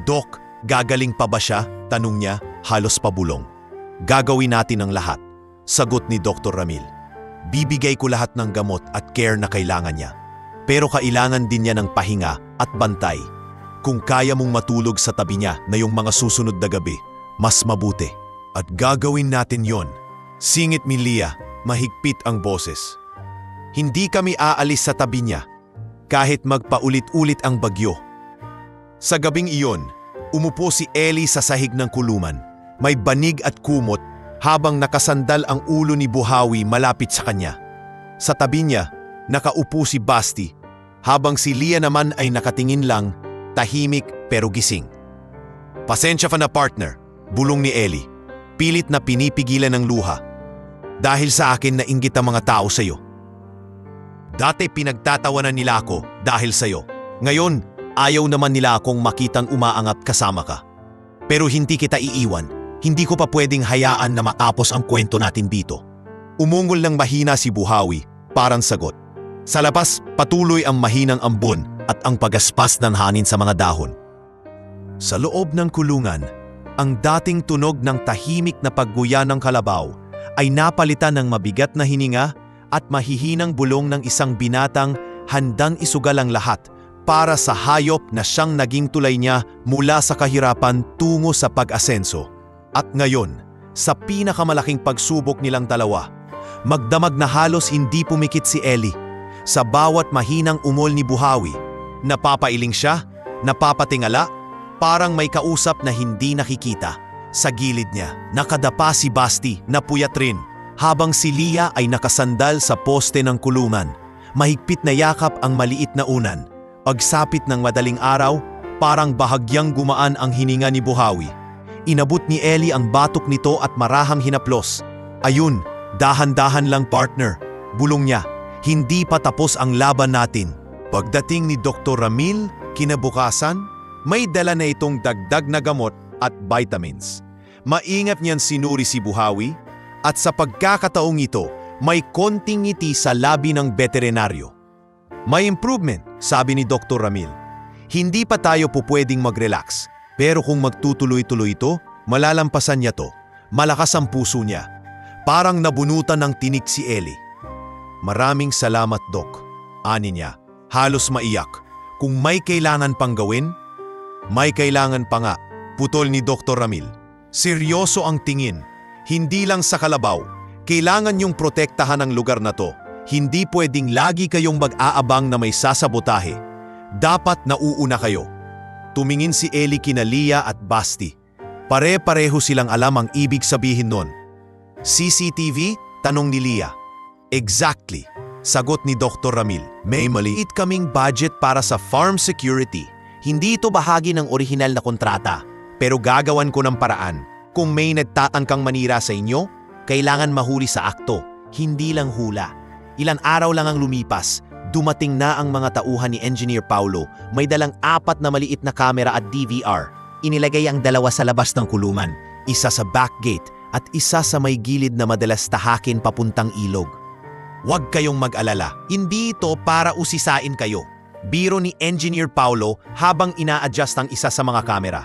"Dok, gagaling pa ba siya?" tanong niya, halos pabulong. "Gagawin natin ang lahat," sagot ni Dr. Ramil. Bibigay ko lahat ng gamot at care na kailangan niya. Pero kailangan din niya ng pahinga at bantay. Kung kaya mong matulog sa tabi niya na yung mga susunod na gabi, mas mabuti. At gagawin natin yon. Singit ni Leah, mahigpit ang boses. Hindi kami aalis sa tabi niya, kahit magpaulit-ulit ang bagyo. Sa gabing iyon, umupo si Ellie sa sahig ng kulungan. May banig at kumot habang nakasandal ang ulo ni Buhawi malapit sa kanya. Sa tabi niya, nakaupo si Basti, habang si Leah naman ay nakatingin lang, tahimik pero gising. Pasensya ka na partner, bulong ni Ellie. Pilit na pinipigilan ng luha. Dahil sa akin nainggit ang mga tao sa'yo. Dati pinagtatawanan nila ako dahil sa'yo. Ngayon, ayaw naman nila akong makitang umaangat kasama ka. Pero hindi kita iiwan. Hindi ko pa pwedeng hayaan na matapos ang kwento natin dito. Umungol ng mahina si Buhawi, parang sagot. Sa labas, patuloy ang mahinang ambon at ang pagaspas ng hangin sa mga dahon. Sa loob ng kulungan, ang dating tunog ng tahimik na pagguya ng kalabaw ay napalitan ng mabigat na hininga at mahihinang bulong ng isang binatang handang isugal ang lahat para sa hayop na siyang naging tulay niya mula sa kahirapan tungo sa pag-asenso. At ngayon, sa pinakamalaking pagsubok nilang dalawa, magdamag na halos hindi pumikit si Ellie. Sa bawat mahinang umol ni Buhawi, napapailing siya, napapatingala, parang may kausap na hindi nakikita. Sa gilid niya, nakadapa si Basti na puyat rin, habang si Leah ay nakasandal sa poste ng kulungan. Mahigpit na yakap ang maliit na unan. Pagsapit ng madaling araw, parang bahagyang gumaan ang hininga ni Buhawi. Inabot ni Ellie ang batok nito at marahang hinaplos. Ayun, dahan-dahan lang partner, bulong niya. Hindi pa tapos ang laban natin. Pagdating ni Dr. Ramil, kinabukasan, may dala na itong dagdag na gamot at vitamins. Maingat niyan sinuri si Buhawi at sa pagkakataong ito, may konting ngiti sa labi ng veterinaryo. May improvement, sabi ni Dr. Ramil. Hindi pa tayo po pwedeng mag-relax, pero kung magtutuloy-tuloy ito, malalampasan niya to. Malakas ang puso niya. Parang nabunutan ng tinik si Ellie. Maraming salamat, Doc. Ani niya, halos maiyak. Kung may kailangan pang gawin, may kailangan pa nga, putol ni Dr. Ramil. Seryoso ang tingin. Hindi lang sa kalabaw. Kailangan niyong protektahan ang lugar na to. Hindi pwedeng lagi kayong mag-aabang na may sasabotahe. Dapat nauuna kayo. Tumingin si Ellie kina Leah at Basti. Pare-pareho silang alam ang ibig sabihin nun. CCTV? Tanong ni Leah. Exactly. Sagot ni Dr. Ramil. May maliit kaming budget para sa farm security. Hindi ito bahagi ng orihinal na kontrata, pero gagawan ko ng paraan. Kung may nagtatangkang manira sa inyo, kailangan mahuli sa akto, hindi lang hula. Ilan araw lang ang lumipas, dumating na ang mga tauhan ni Engineer Paulo. May dalang 4 na maliit na kamera at DVR. Inilagay ang 2 sa labas ng kulungan, isa sa back gate at isa sa may gilid na madalas tahakin papuntang ilog. Huwag kayong mag-alala, hindi ito para usisain kayo. Biro ni Engineer Paulo habang ina-adjust ang isa sa mga kamera.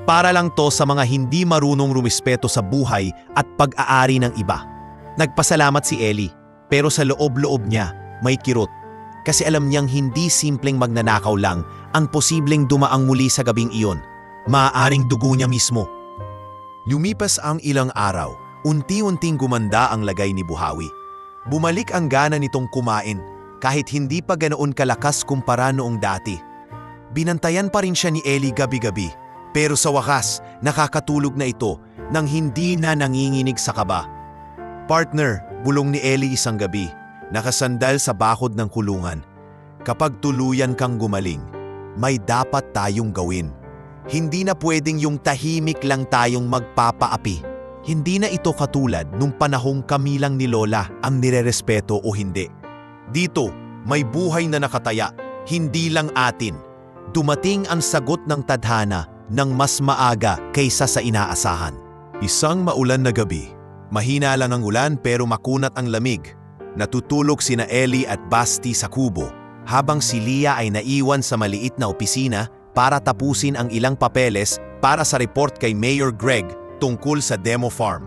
Para lang to sa mga hindi marunong rumispeto sa buhay at pag-aari ng iba. Nagpasalamat si Ellie, pero sa loob-loob niya may kirot. Kasi alam niyang hindi simpleng magnanakaw lang ang posibleng dumaang muli sa gabing iyon. Maaaring dugo niya mismo. Lumipas ang ilang araw, unti-unting gumanda ang lagay ni Buhawi. Bumalik ang gana nitong kumain kahit hindi pa ganoon kalakas kumpara noong dati. Binantayan pa rin siya ni Ellie gabi-gabi, pero sa wakas nakakatulog na ito nang hindi na nanginginig sa kaba. Partner, bulong ni Ellie isang gabi, nakasandal sa bakod ng kulungan. Kapag tuluyan kang gumaling, may dapat tayong gawin. Hindi na pwedeng yung tahimik lang tayong magpapaapi. Hindi na ito katulad nung panahong kami lang ni Lola ang nirerespeto o hindi. Dito, may buhay na nakataya, hindi lang atin. Dumating ang sagot ng tadhana ng mas maaga kaysa sa inaasahan. Isang maulan na gabi. Mahina lang ang ulan pero makunat ang lamig. Natutulog sina Ellie at Basti sa kubo, habang si Leah ay naiwan sa maliit na opisina para tapusin ang ilang papeles para sa report kay Mayor Greg tungkol sa demo farm.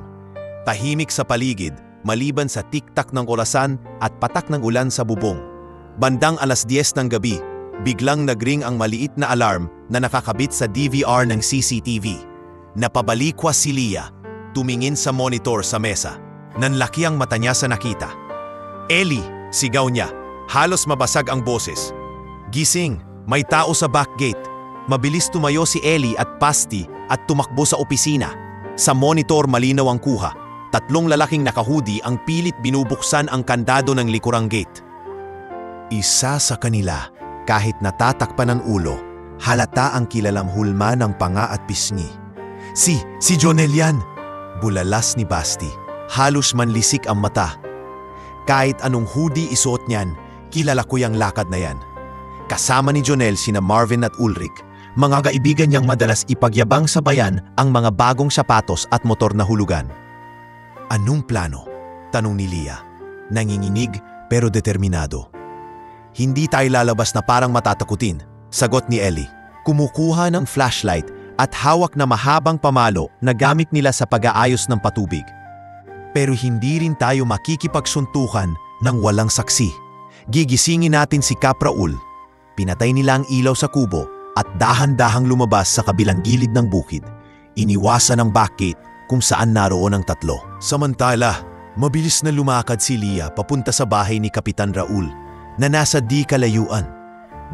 Tahimik sa paligid, maliban sa tiktak ng orasan at patak ng ulan sa bubong. Bandang 10:00 ng gabi, biglang nagring ang maliit na alarm na nakakabit sa DVR ng CCTV. Napabalikwas si Leah, tumingin sa monitor sa mesa. Nanlaki ang mata niya sa nakita. "Ellie!" sigaw niya. Halos mabasag ang boses. "Gising! May tao sa back gate!" Mabilis tumayo si Ellie at Basti at tumakbo sa opisina. Sa monitor malinaw ang kuha. 3 lalaking nakahudi ang pilit binubuksan ang kandado ng likurang gate. Isa sa kanila, kahit natatakpan ng ulo, halata ang kilalang hulma ng panga at pisngi. Si Jonel yan! Bulalas ni Basti. Halos manlisik ang mata. Kahit anong hoodie isuot niyan, kilala ko yung lakad na yan. Kasama ni Jonel sina Marvin at Ulrich. Mga kaibigan niyang madalas ipagyabang sa bayan ang mga bagong sapatos at motor na hulugan. "Anong plano?" tanong ni Leah. Nanginginig pero determinado. "Hindi tayo lalabas na parang matatakutin," sagot ni Ellie. Kumukuha ng flashlight at hawak na mahabang pamalo na gamit nila sa pag-aayos ng patubig. "Pero hindi rin tayo makikipagsuntukan ng walang saksi. Gigisingin natin si Kap Raul." Pinatay nila ang ilaw sa kubo at dahan-dahang lumabas sa kabilang gilid ng bukid. Iniwasan ang backgate kung saan naroon ang 3. Samantala, mabilis na lumakad si Leah papunta sa bahay ni Kapitan Raul na nasa di kalayuan.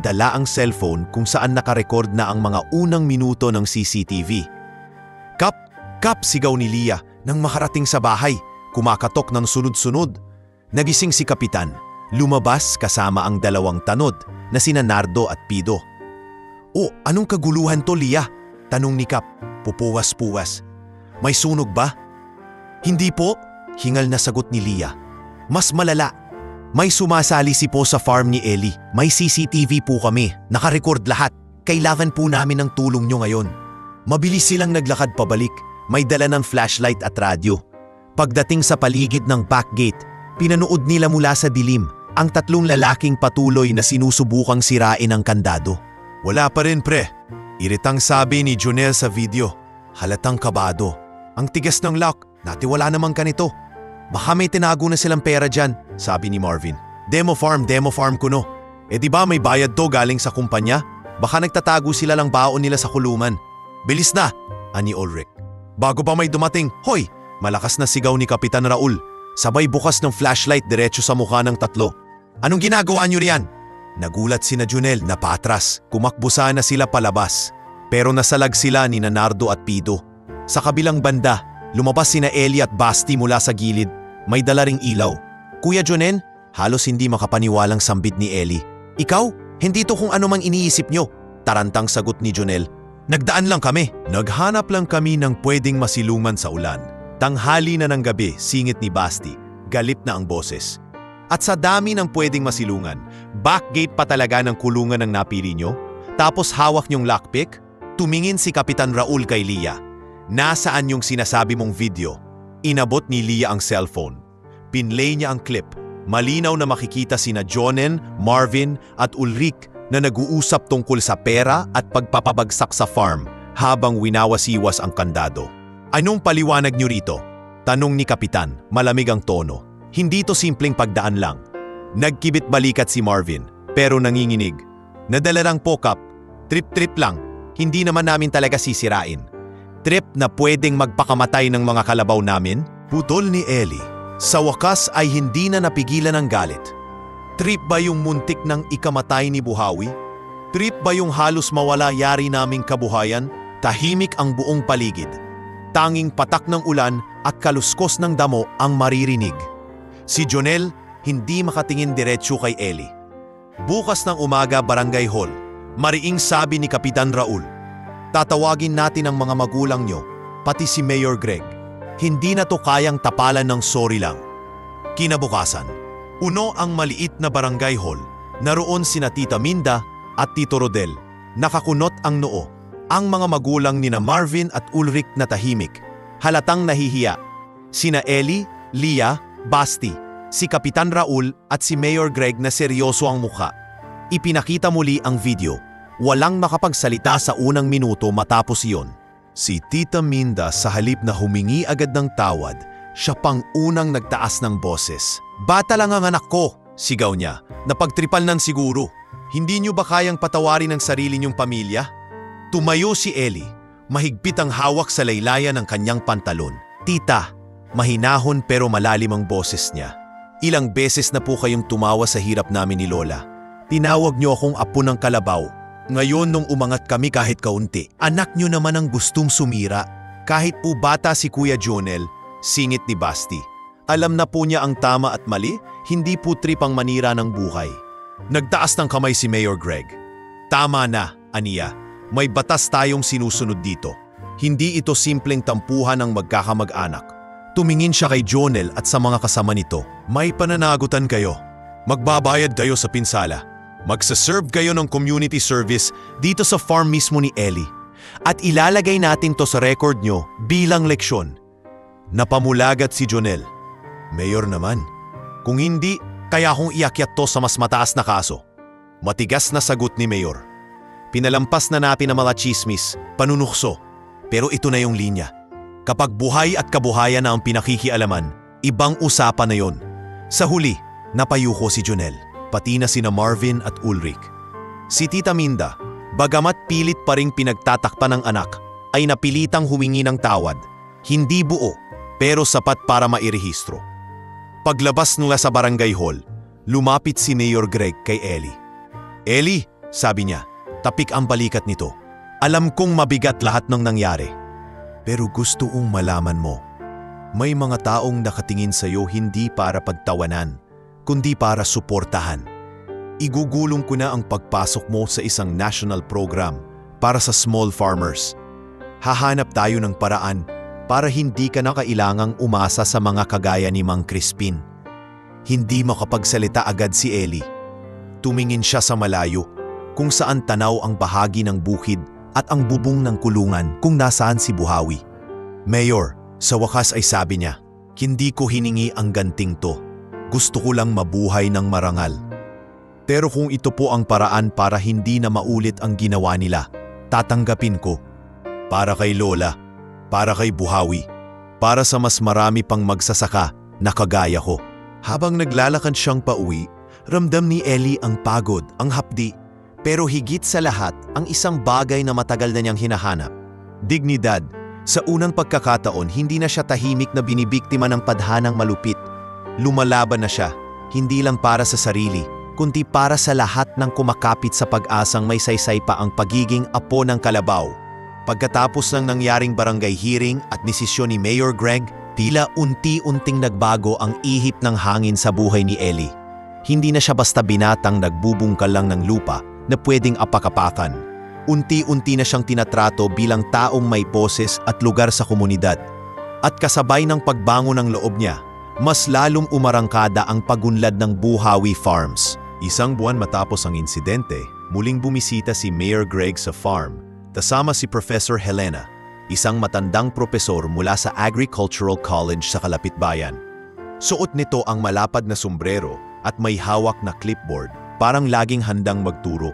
Dala ang cellphone kung saan nakarecord na ang mga unang minuto ng CCTV. "Kap! Kap!" sigaw ni Leah nang makarating sa bahay. Kumakatok ng sunod-sunod. Nagising si Kapitan. Lumabas kasama ang 2 tanod na sina Nardo at Pido. "Oh, anong kaguluhan to, Leah?" tanong ni Kap. Pupuwas-puwas. "May sunog ba?" "Hindi po," hingal na sagot ni Leah. "Mas malala. May sumasalisi po sa farm ni Ellie. May CCTV po kami. Nakarecord lahat. Kailangan po namin ng tulong nyo ngayon." Mabilis silang naglakad pabalik. May dala ng flashlight at radyo. Pagdating sa paligid ng back gate, pinanood nila mula sa dilim ang 3 lalaking patuloy na sinusubukang sirain ang kandado. "Wala pa rin, pre," iritang sabi ni Jonel sa video. Halatang kabado. "Ang tigas ng lock, natiwala naman ka nito." "Baka may tinago na silang pera dyan," sabi ni Marvin. Demo farm ko no. "Eh di ba may bayad to galing sa kumpanya? Baka nagtatago sila lang baon nila sa kulungan." "Bilis na," ani Ulrich. Bago pa may dumating, "Hoy!" Malakas na sigaw ni Kapitan Raul. Sabay bukas ng flashlight diretso sa mukha ng 3. "Anong ginagawa niyo riyan?" Nagulat sina Jonel na patras. Kumakbo sana sila palabas. Pero nasalag sila ni Nardo at Pido. Sa kabilang banda, lumabas sina Ellie at Basti mula sa gilid. May dala ring ilaw. "Kuya Jonel?" Halos hindi makapaniwalang sambit ni Ellie. "Ikaw? Hindi to kung ano mang iniisip nyo," tarantang sagot ni Jonel. "Nagdaan lang kami." "Naghanap lang kami ng pwedeng masilungan sa ulan." Tanghali na ng gabi, singit ni Basti. Galit na ang boses. "At sa dami ng pwedeng masilungan, backgate pa talaga ng kulungan ang napili nyo? Tapos hawak nyong lockpick?" Tumingin si Kapitan Raul kay Leah. "Nasaan yung sinasabi mong video?" Inabot ni Leah ang cellphone. Pinlay niya ang clip. Malinaw na makikita sina Jonen, Marvin at Ulrich na nag-uusap tungkol sa pera at pagpapabagsak sa farm habang winawasiwas ang kandado. "Anong paliwanag niyo rito?" tanong ni Kapitan. Malamig ang tono. Hindi to simpleng pagdaan lang. Nagkibit balikat si Marvin, pero nanginginig. "Nadala lang po, Kap. Trip-trip lang. Hindi naman namin talaga sisirain. Trip na pwedeng magpakamatay ng mga kalabaw namin?" Putol ni Ellie. Sa wakas ay hindi na napigilan ang galit. "Trip ba yung muntik ng ikamatay ni Buhawi? Trip ba yung halos mawala yari naming kabuhayan?" Tahimik ang buong paligid. Tanging patak ng ulan at kaluskos ng damo ang maririnig. Si Jonel hindi makatingin diretsyo kay Ellie. Bukas ng umaga, Barangay Hall. Mariing sabi ni Kapitan Raul. "Tatawagin natin ang mga magulang nyo, pati si Mayor Greg. Hindi na to kayang tapalan ng sorry lang." Kinabukasan, puno ang maliit na Barangay Hall. Naroon sina Tita Minda at Tito Rodel. Nakakunot ang noo. Ang mga magulang nina Marvin at Ulrich na tahimik. Halatang nahihiya. Sina Ellie, Leah, Basti, si Kapitan Raul at si Mayor Greg na seryoso ang mukha. Ipinakita muli ang video. Walang makapagsalita sa unang minuto matapos iyon. Si Tita Minda sa halip na humingi agad ng tawad, Siya pang unang nagtaas ng boses. "Bata lang ang anak ko," sigaw niya. "Napagtripal nan siguro. Hindi niyo ba kayang patawarin ang sarili niyong pamilya?" Tumayo si Ellie. Mahigpit ang hawak sa laylayan ng kanyang pantalon. "Tita," mahinahon pero malalim ang boses niya. "Ilang beses na po kayong tumawa sa hirap namin ni Lola. Tinawag niyo akong apo ng kalabaw. Ngayon nung umangat kami kahit kaunti, anak niyo naman ang gustong sumira. Kahit po bata si Kuya Jonel," singit ni Basti. Alam na po niya ang tama at mali, hindi po trip ang manira ng buhay. Nagtaas ng kamay si Mayor Greg. "Tama na, aniya. May batas tayong sinusunod dito. Hindi ito simpleng tampuhan ng magkakamag-anak." Tumingin siya kay Jonel at sa mga kasama nito. "May pananagutan kayo. Magbabayad kayo sa pinsala. Magsaserve kayo ng community service dito sa farm mismo ni Ellie. At ilalagay natin to sa record nyo bilang leksyon." Napamulagat si Jonel. "Mayor naman. Kung hindi, kaya akong iakyat to sa mas mataas na kaso." Matigas na sagot ni Mayor. "Pinalampas na natin ang mga chismis, panunukso. Pero ito na yung linya. Kapag buhay at kabuhayan na ang pinakikialaman, ibang usapan na yon." Sa huli, napayuko si Jonel, pati na sina Marvin at Ulrich. Si Tita Minda, bagamat pilit pa ring pinagtatakpan ng anak, ay napilitang humingi ng tawad. Hindi buo, pero sapat para mairehistro. Paglabas nila sa barangay hall, lumapit si Mayor Greg kay Ellie. "Ellie," sabi niya, tapik ang balikat nito. "Alam kong mabigat lahat ng nangyari. Pero gusto kong malaman mo, may mga taong nakatingin sa'yo hindi para pagtawanan, kundi para suportahan. Igugulong ko na ang pagpasok mo sa isang national program para sa small farmers. Hahanap tayo ng paraan para hindi ka na kailangang umasa sa mga kagaya ni Mang Crispin." Hindi makapagsalita agad si Ellie. Tumingin siya sa malayo, kung saan tanaw ang bahagi ng bukid at ang bubong ng kulungan kung nasaan si Buhawi. "Mayor," sa wakas ay sabi niya, "hindi ko hiningi ang ganting to. Gusto ko lang mabuhay ng marangal. Pero kung ito po ang paraan para hindi na maulit ang ginawa nila, tatanggapin ko. Para kay Lola, para kay Buhawi, para sa mas marami pang magsasaka na kagaya ko." Habang naglalakad siyang pauwi, ramdam ni Ellie ang pagod, ang hapdi, pero higit sa lahat ang isang bagay na matagal na niyang hinahanap: dignidad. Sa unang pagkakataon, hindi na siya tahimik na binibiktima ng tadhanang malupit. Lumalaban na siya, hindi lang para sa sarili, kundi para sa lahat ng kumakapit sa pag-asang may saysay pa ang pagiging apo ng kalabaw. Pagkatapos ng nangyaring barangay hearing at desisyon ni Mayor Greg, tila unti-unting nagbago ang ihip ng hangin sa buhay ni Ellie. Hindi na siya basta binatang nagbubungkal lang ng lupa na pwedeng apakapakan. Unti-unti na siyang tinatrato bilang taong may poses at lugar sa komunidad. At kasabay ng pagbango ng loob niya, mas lalong umarangkada ang pagunlad ng Buhawi Farms. Isang buwan matapos ang insidente, muling bumisita si Mayor Greg sa farm, kasama si Professor Helena, isang matandang propesor mula sa Agricultural College sa Kalapit Bayan. Suot nito ang malapad na sombrero at may hawak na clipboard, parang laging handang magturo.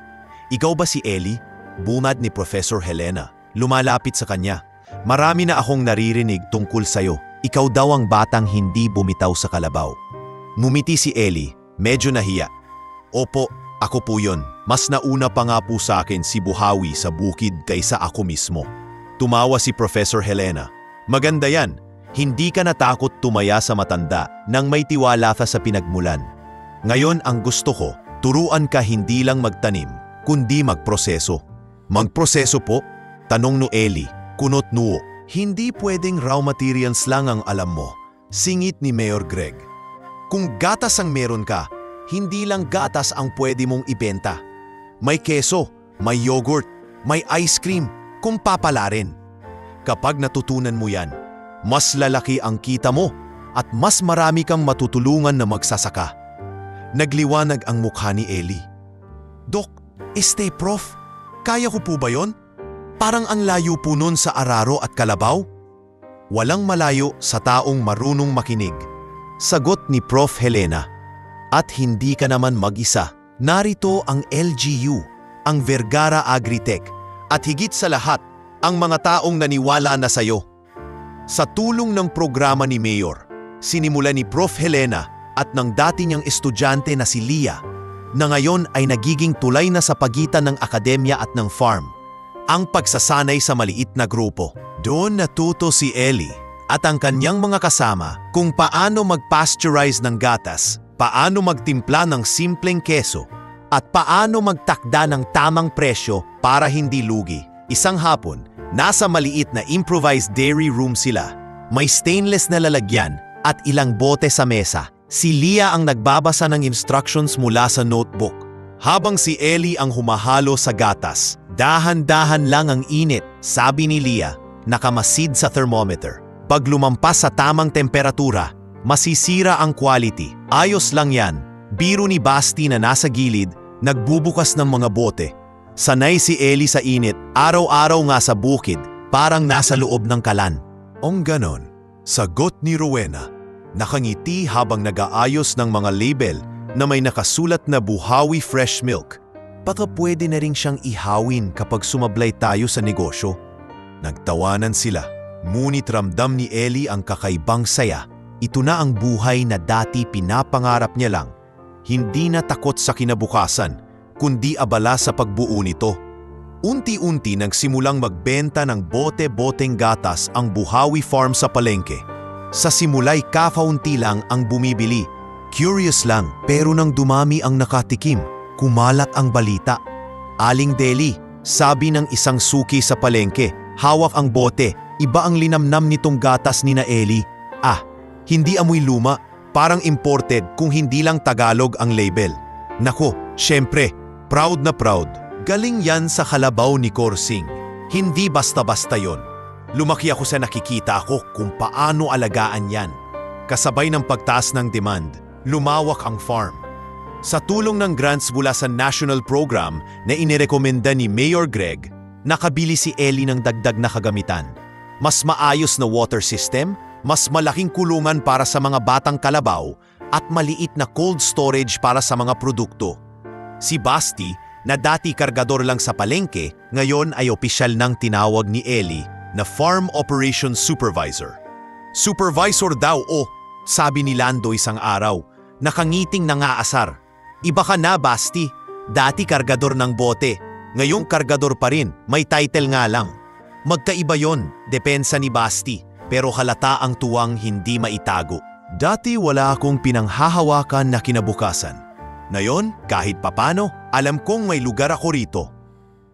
"Ikaw ba si Ellie?" bungad ni Professor Helena. Lumalapit sa kanya. "Marami na akong naririnig tungkol sa'yo. Ikaw daw ang batang hindi bumitaw sa kalabaw." Ngumiti si Ellie, medyo nahiya. "Opo, ako po yun. Mas nauna pa nga po sa akin si Buhawi sa bukid kaysa ako mismo." Tumawa si Professor Helena. "Maganda yan. Hindi ka natakot tumaya sa matanda nang may tiwala ka sa pinagmulan. Ngayon ang gusto ko, turuan ka hindi lang magtanim, kundi magproseso." "Magproseso po?" tanong ni Ellie, kunot nuo. "Hindi pwedeng raw materials lang ang alam mo," singit ni Mayor Greg. "Kung gatas ang meron ka, hindi lang gatas ang pwede mong ibenta. May keso, may yogurt, may ice cream, kung papalarin. Kapag natutunan mo yan, mas lalaki ang kita mo at mas marami kang matutulungan na magsasaka." Nagliwanag ang mukha ni Ellie. "Dok, Prof, kaya ko po ba yon? Parang ang layo po nun sa araro at kalabaw." "Walang malayo sa taong marunong makinig," sagot ni Prof. Helena. "At hindi ka naman mag-isa. Narito ang LGU, ang Vergara Agritech, at higit sa lahat, ang mga taong naniwala na sayo. Sa tulong ng programa ni Mayor, sinimula ni Prof. Helena at ng dati niyang estudyante na si Leah, na ngayon ay nagiging tulay na sa pagitan ng akademya at ng farm. Ang pagsasanay sa maliit na grupo. Doon natuto si Ellie at ang kanyang mga kasama kung paano mag-pasteurize ng gatas, paano magtimpla ng simpleng keso, at paano magtakda ng tamang presyo para hindi lugi. Isang hapon, nasa maliit na improvised dairy room sila. May stainless na lalagyan at ilang bote sa mesa. Si Leah ang nagbabasa ng instructions mula sa notebook, habang si Ellie ang humahalo sa gatas. Dahan-dahan lang ang init, sabi ni Leah, nakamasid sa thermometer. Pag lumampas sa tamang temperatura, masisira ang quality. Ayos lang yan. Biro ni Basti na nasa gilid, nagbubukas ng mga bote. Sanay si Ellie sa init, araw-araw nga sa bukid, parang nasa loob ng kalan. Ong ganon, sagot ni Rowena. Nakangiti habang nag-aayos ng mga label na may nakasulat na Buhawi Fresh Milk. Baka pwede na rin siyang ihawin kapag sumablay tayo sa negosyo. Nagtawanan sila, ngunit ramdam ni Ellie ang kakaibang saya. Ito na ang buhay na dati pinapangarap niya lang. Hindi na takot sa kinabukasan, kundi abala sa pagbuo nito. Unti-unti nagsimulang magbenta ng bote-boteng gatas ang Buhawi Farm sa palengke. Sa simula'y kaunti lang ang bumibili. Curious lang, pero nang dumami ang nakatikim, kumalat ang balita. Aling Deli, sabi ng isang suki sa palengke, hawak ang bote, iba ang linamnam nitong gatas ni na Ellie. Hindi amoy luma, parang imported kung hindi lang Tagalog ang label. Nako, syempre, proud na proud. Galing yan sa kalabaw ni Korsing. Hindi basta-basta yon. Lumaki ako sa nakikita ko kung paano alagaan yan. Kasabay ng pagtaas ng demand, lumawak ang farm. Sa tulong ng grants mula sa national program na inirekomenda ni Mayor Greg, nakabili si Ellie ng dagdag na kagamitan. Mas maayos na water system, mas malaking kulungan para sa mga batang kalabaw, at maliit na cold storage para sa mga produkto. Si Basti, na dati kargador lang sa palengke, ngayon ay opisyal nang tinawag ni Ellie na Farm Operations Supervisor. Supervisor daw sabi ni Lando isang araw, nakangiting nangaasar. Iba ka na, Basti. Dati kargador ng bote, ngayong kargador pa rin, may title nga lang. Magkaiba yon, depensa ni Basti, pero halata ang tuwang hindi maitago. Dati wala akong pinanghahawakan na kinabukasan. Ngayon, kahit papano, alam kong may lugar ako rito.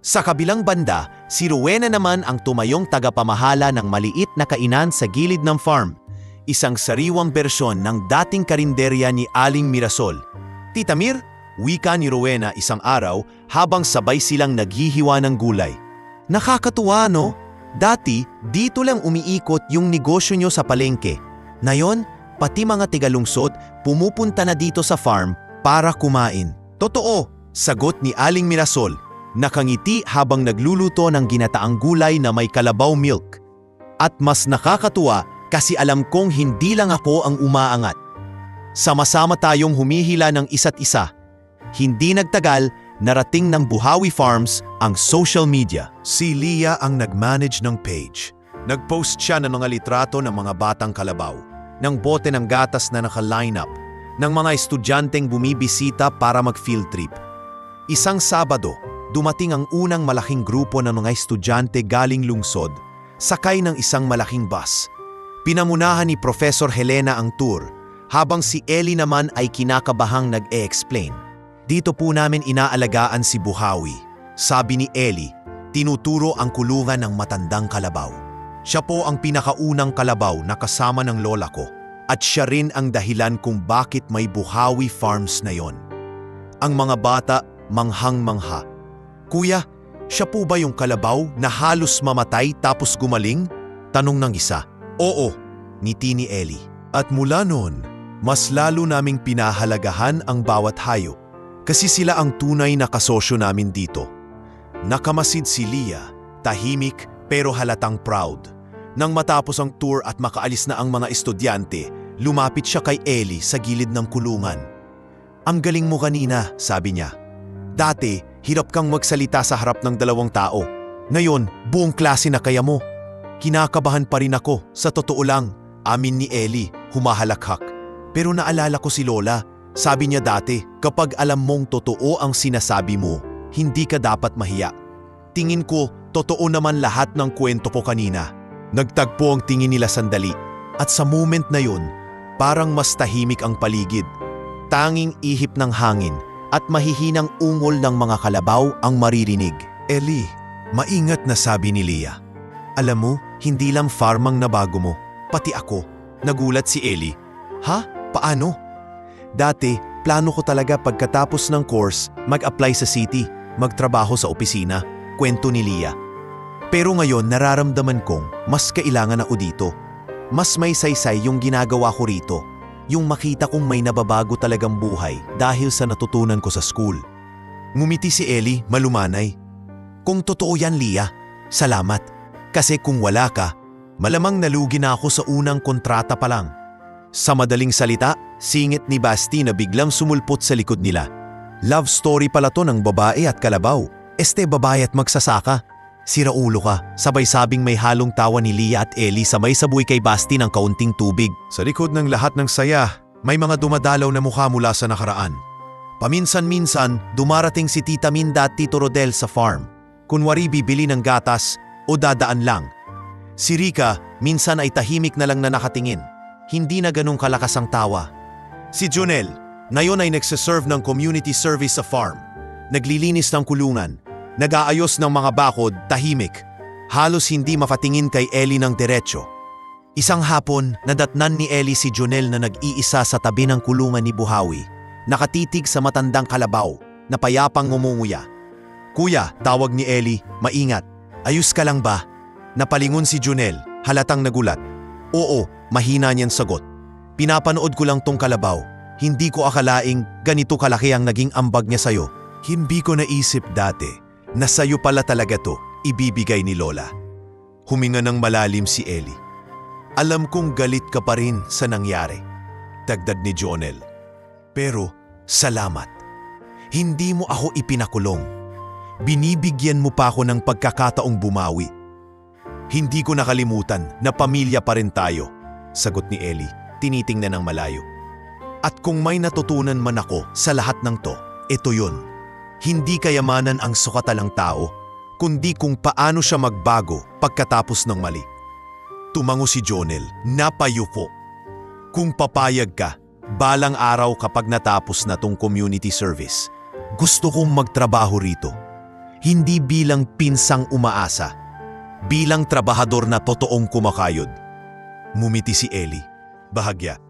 Sa kabilang banda, si Rowena naman ang tumayong tagapamahala ng maliit na kainan sa gilid ng farm. Isang sariwang bersyon ng dating karinderya ni Aling Mirasol. Tita Mir, wika ni Rowena isang araw habang sabay silang naghihiwa ng gulay. Nakakatuwa, no? Dati, dito lang umiikot yung negosyo nyo sa palengke. Ngayon, pati mga tigalungsod pumupunta na dito sa farm para kumain. Totoo, sagot ni Aling Mirasol. Nakangiti habang nagluluto ng ginataang gulay na may kalabaw milk. At mas nakakatuwa kasi alam kong hindi lang ako ang umaangat. Sama-sama tayong humihila ng isa't isa. Hindi nagtagal, narating ng Buhawi Farms ang social media. Si Leah ang nag-manage ng page. Nag-post siya ng mga litrato ng mga batang kalabaw, ng bote ng gatas na naka-line up, ng mga estudyanteng bumibisita para mag-field trip. Isang Sabado, dumating ang unang malaking grupo ng mga estudyante galing lungsod, sakay ng isang malaking bus. Pinamunahan ni Professor Helena ang tour, habang si Ellie naman ay kinakabahang nag-e-explain. Dito po namin inaalagaan si Buhawi, sabi ni Ellie, tinuturo ang kulungan ng matandang kalabaw. Siya po ang pinakaunang kalabaw na kasama ng lola ko, at siya rin ang dahilan kung bakit may Buhawi Farms na yon. Ang mga bata, manghang-mangha. Kuya, siya po ba yung kalabaw na halos mamatay tapos gumaling? Tanong ng isa. Oo, ngiti ni Ellie. At mula noon, mas lalo naming pinahalagahan ang bawat hayop kasi sila ang tunay na kasosyo namin dito. Nakamasid si Leah, tahimik pero halatang proud. Nang matapos ang tour at makaalis na ang mga estudyante, lumapit siya kay Ellie sa gilid ng kulungan. Ang galing mo kanina, sabi niya. Dati, hirap kang magsalita sa harap ng dalawang tao. Ngayon, buong klase na kaya mo. Kinakabahan pa rin ako, sa totoo lang, amin ni Ellie. humahalakhak. Pero naalala ko si Lola. Sabi niya dati, kapag alam mong totoo ang sinasabi mo, hindi ka dapat mahiya. Tingin ko, totoo naman lahat ng kwento ko kanina. Nagtagpo ang tingin nila sandali. At sa moment na yun, parang mas tahimik ang paligid. Tanging ihip ng hangin at mahihinang ungol ng mga kalabaw ang maririnig. Ellie, maingat na, sabi ni Leah. Alam mo, hindi lang farm ang nabago mo, pati ako. Nagulat si Ellie. Ha? Paano? Dati, plano ko talaga pagkatapos ng course, mag-apply sa city, magtrabaho sa opisina, kwento ni Leah. Pero ngayon nararamdaman kong mas kailangan ako dito. Mas may saysay yung ginagawa ko rito. Yung makita kong may nababago talagang buhay dahil sa natutunan ko sa school. Ngumiti si Ellie, malumanay. Kung totoo yan, Leah, salamat. Kasi kung wala ka, malamang nalugi na ako sa unang kontrata pa lang. Sa madaling salita, singit ni Basti na biglang sumulpot sa likod nila. Love story pala to ng babae at kalabaw. Babae at magsasaka. Siraulo ka, sabay sabing may halong tawa ni Leah at Ellie sa may sabuy kay Basti ng kaunting tubig. Sa likod ng lahat ng saya, may mga dumadalaw na mukha mula sa nakaraan. Paminsan-minsan, dumarating si Tita Minda at Tito Rodel sa farm. Kunwari bibili ng gatas o dadaan lang. Si Rika, minsan ay tahimik na lang na nakatingin. Hindi na ganong kalakas ang tawa. Si Jonel, ngayon ay nagsiserve ng community service sa farm. Naglilinis ng kulungan, nag-aayos ng mga bakod, tahimik. Halos hindi mapatingin kay Ellie ng diretsyo. Isang hapon, nadatnan ni Ellie si Jonel na nag-iisa sa tabi ng kulungan ni Buhawi. Nakatitig sa matandang kalabaw, na payapang ngumunguya. Kuya, tawag ni Ellie, maingat. Ayos ka lang ba? Napalingon si Jonel, halatang nagulat. Oo, mahina niyang sagot. Pinapanood ko lang tong kalabaw. Hindi ko akalaing ganito kalaki ang naging ambag niya sa'yo. Hindi ko naisip dati na sa'yo pala talaga to ibibigay ni Lola. Huminga ng malalim si Ellie. Alam kong galit ka pa rin sa nangyari, dagdag ni Jonel. Pero salamat. Hindi mo ako ipinakulong. Binibigyan mo pa ako ng pagkakataong bumawi. Hindi ko nakalimutan na pamilya pa rin tayo, sagot ni Ellie, tinitingnan ng malayo. At kung may natutunan man ako sa lahat ng to, ito yun. Hindi kayamanan ang sukatalang tao, kundi kung paano siya magbago pagkatapos ng mali. Tumango si Jonel, napayuko. Kung papayag ka, balang araw kapag natapos na tong community service, gusto kong magtrabaho rito. Hindi bilang pinsang umaasa, bilang trabahador na totoong kumakayod. Mumiti si Ellie, bahagya.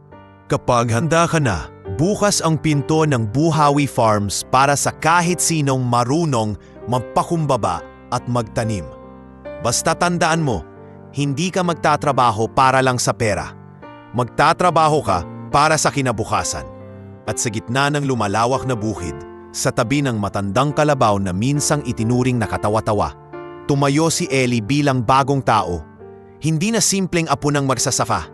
Kapag handa ka na, bukas ang pinto ng Buhawi Farms para sa kahit sinong marunong magpakumbaba at magtanim. Basta tandaan mo, hindi ka magtatrabaho para lang sa pera. Magtatrabaho ka para sa kinabukasan. At sa gitna ng lumalawak na bukid, sa tabi ng matandang kalabaw na minsang itinuring na katawa-tawa, tumayo si Ellie bilang bagong tao. Hindi na simpleng apo ng magsasaka,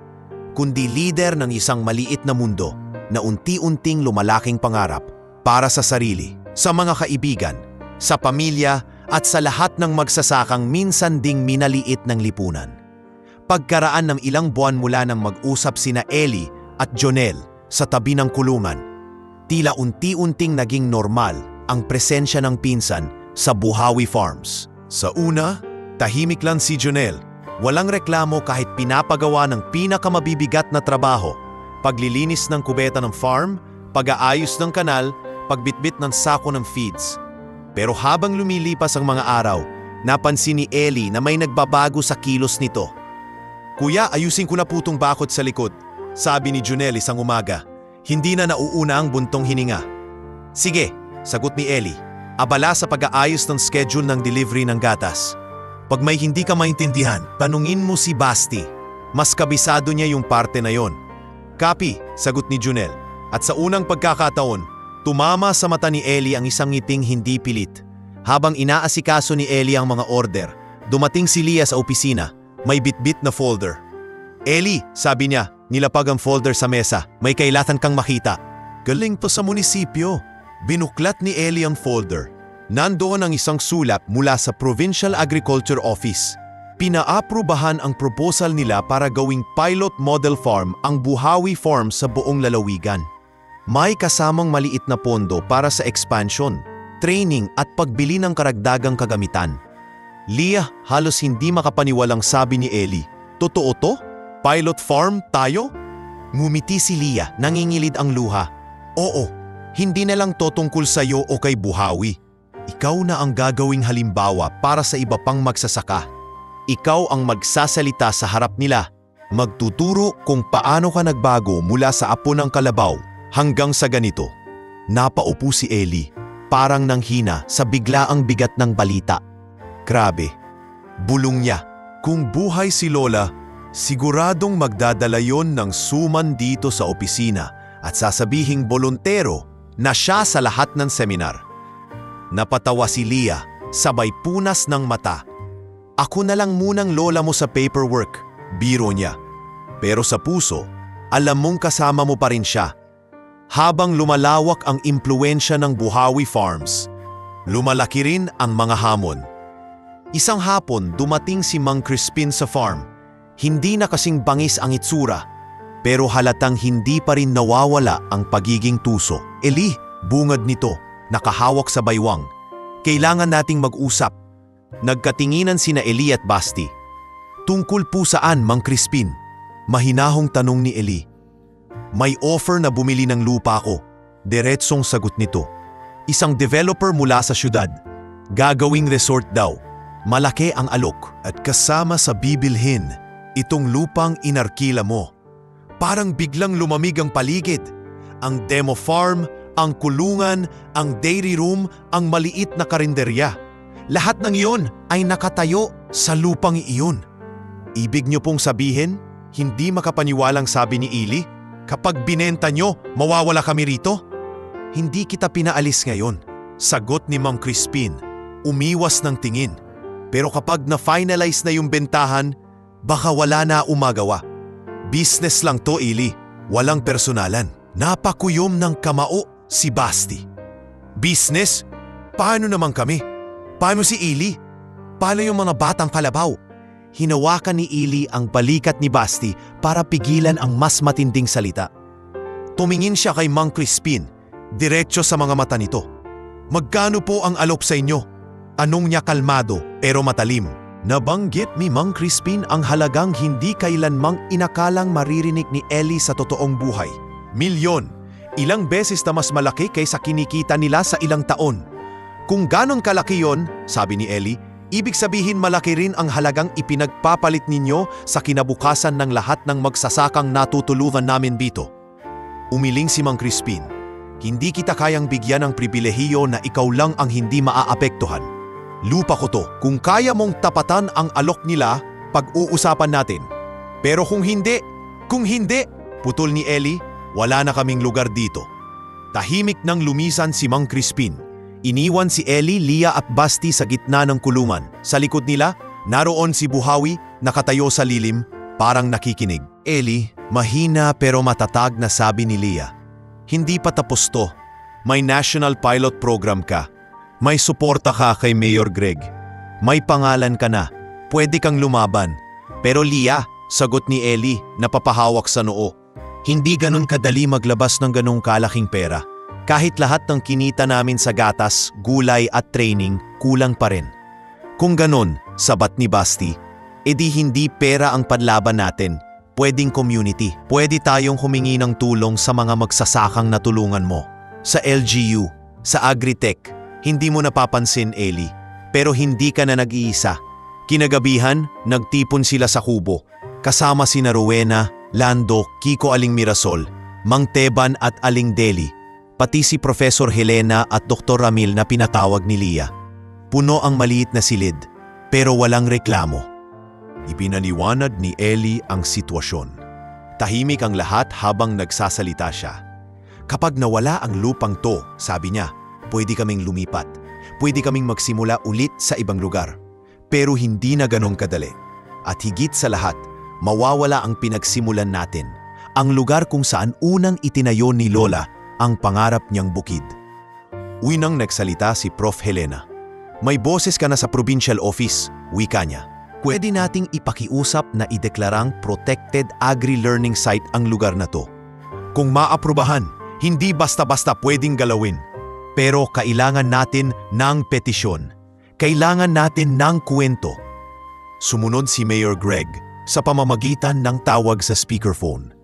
kundi lider ng isang maliit na mundo na unti-unting lumalaking pangarap para sa sarili, sa mga kaibigan, sa pamilya at sa lahat ng magsasakang minsan ding minaliit ng lipunan. Pagkaraan ng ilang buwan mula nang mag-usap sina Ellie at Jonel sa tabi ng kulungan, tila unti-unting naging normal ang presensya ng pinsan sa Buhawi Farms. Sa una, tahimik lang si Jonel. Walang reklamo kahit pinapagawa ng pinakamabibigat na trabaho. Paglilinis ng kubeta ng farm, pag-aayos ng kanal, pagbitbit ng sako ng feeds. Pero habang lumilipas ang mga araw, napansin ni Ellie na may nagbabago sa kilos nito. Kuya, ayusin ko na putong bakod sa likod, sabi ni Jonel isang umaga. Hindi na nauuna ang buntong hininga. Sige, sagot ni Ellie, abala sa pag-aayos ng schedule ng delivery ng gatas. Pag may hindi ka maintindihan, tanungin mo si Basti. Mas kabisado niya yung parte na yon. Copy, sagot ni Jonel. At sa unang pagkakataon, tumama sa mata ni Ellie ang isang ngiting hindi pilit. Habang inaasikaso ni Ellie ang mga order, dumating si Leah sa opisina, may bitbit na folder. Ellie, sabi niya, nilapag ang folder sa mesa, may kailatan kang makita. Galing to sa munisipyo. Binuklat ni Ellie ang folder. Nandoon ang isang sulat mula sa Provincial Agriculture Office. Pinaaprubahan ang proposal nila para gawing pilot model farm ang Buhawi Farm sa buong lalawigan. May kasamang maliit na pondo para sa expansion, training at pagbili ng karagdagang kagamitan. Leah, halos hindi makapaniwalang sabi ni Ellie, "Totoo to? Pilot farm tayo?" Ngumiti si Leah, nangingilid ang luha. "Oo, hindi na lang to tungkol sa'yo o kay Buhawi. Ikaw na ang gagawing halimbawa para sa iba pang magsasaka. Ikaw ang magsasalita sa harap nila, magtuturo kung paano ka nagbago mula sa apo ng kalabaw hanggang sa ganito." Napaupo si Ellie, parang nanghina sa biglaang bigat ng balita. Grabe, bulong niya. Kung buhay si Lola, siguradong magdadala yon ng suman dito sa opisina at sasabihing bolontero na siya sa lahat ng seminar. Napatawa si Leah, sabay punas ng mata. "Ako na lang munang lola mo sa paperwork," biro niya. Pero sa puso, alam mong kasama mo pa rin siya. Habang lumalawak ang impluwensya ng Buhawi Farms, lumalaki rin ang mga hamon. Isang hapon, dumating si Mang Crispin sa farm. Hindi na kasing bangis ang itsura, pero halatang hindi pa rin nawawala ang pagiging tuso. "Eli," bungad nito, nakahawak sa baywang. "Kailangan nating mag-usap." Nagkatinginan sina Eli at Basti. "Tungkol po saan, Mang Crispin?" Mahinahong tanong ni Eli. "May offer na bumili ng lupa ko," diretsong sagot nito. "Isang developer mula sa syudad. Gagawing resort daw. Malaki ang alok at kasama sa bibilhin, itong lupang inarkila mo." Parang biglang lumamig ang paligid. Ang demo farm, ang kulungan, ang dairy room, ang maliit na karinderya. Lahat ng iyon ay nakatayo sa lupang iyon. "Ibig niyo pong sabihin, hindi makapaniwalang sabi ni Eli, kapag binenta niyo, mawawala kami rito?" "Hindi kita pinaalis ngayon," sagot ni Mang Crispin, umiwas ng tingin. "Pero kapag na-finalize na yung bentahan, baka wala na umagawa. Business lang to, Eli, walang personalan." Napakuyom ng kamao si Basti. "Business? Paano naman kami? Paano si Eli? Paano yung mga batang kalabaw?" Hinawakan ni Eli ang balikat ni Basti para pigilan ang mas matinding salita. Tumingin siya kay Mang Crispin, diretso sa mga mata nito. "Magkano po ang alok sa inyo?" Anong niya kalmado pero matalim. Nabanggit ni Mang Crispin ang halagang hindi kailanmang inakalang maririnig ni Eli sa totoong buhay. Milyon, ilang beses na mas malaki kaysa kinikita nila sa ilang taon. "Kung ganon kalaki yon," sabi ni Eli, "ibig sabihin malaki rin ang halagang ipinagpapalit ninyo sa kinabukasan ng lahat ng magsasakang natutulungan namin dito." Umiling si Mang Crispin. "Hindi kita kayang bigyan ng pribilehiyo na ikaw lang ang hindi maaapektuhan. Lupa ko to. Kung kaya mong tapatan ang alok nila, pag-uusapan natin. Pero kung hindi, putol ni Eli, wala na kaming lugar dito." Tahimik nang lumisan si Mang Crispin. Iniwan si Eli, Leah at Basti sa gitna ng kulungan. Sa likod nila, naroon si Buhawi, nakatayo sa lilim, parang nakikinig. "Eli," mahina pero matatag na sabi ni Leah, "hindi pa tapos to. May national pilot program ka. May suporta ka kay Mayor Greg. May pangalan ka na. Pwede kang lumaban." "Pero Leah," sagot ni Eli, napapahawak sa noo, "hindi ganun kadali maglabas ng ganung kalaking pera. Kahit lahat ng kinita namin sa gatas, gulay at training, kulang pa rin." "Kung ganun," sabat ni Basti, "edi hindi pera ang panlaban natin. Pwedeng community. Pwede tayong humingi ng tulong sa mga magsasakang natulungan mo. Sa LGU, sa Agritech, hindi mo napapansin, Eli. Pero hindi ka na nag-iisa. Kinagabihan, nagtipon sila sa kubo. Kasama sina Rowena, Lando, Kiko Aling Mirasol, Mang Teban at Aling Deli. Pati si Professor Helena at Dr. Ramil na pinatawag ni Leah. Puno ang maliit na silid, pero walang reklamo." Ipinaliwanag ni Eli ang sitwasyon. Tahimik ang lahat habang nagsasalita siya. "Kapag nawala ang lupang to," sabi niya, "pwede kaming lumipat. Pwede kaming magsimula ulit sa ibang lugar. Pero hindi na ganong kadali. At higit sa lahat, mawawala ang pinagsimulan natin. Ang lugar kung saan unang itinayo ni Lola ang pangarap niyang bukid." Unang nagsalita si Prof. Helena. "May boses ka na sa provincial office," wika niya. Pwede nating ipakiusap na ideklarang protected agri-learning site ang lugar na to. Kung maaprubahan, hindi basta-basta pwedeng galawin. Pero kailangan natin ng petisyon. Kailangan natin ng kwento. Sumunod si Mayor Greg sa pamamagitan ng tawag sa speakerphone.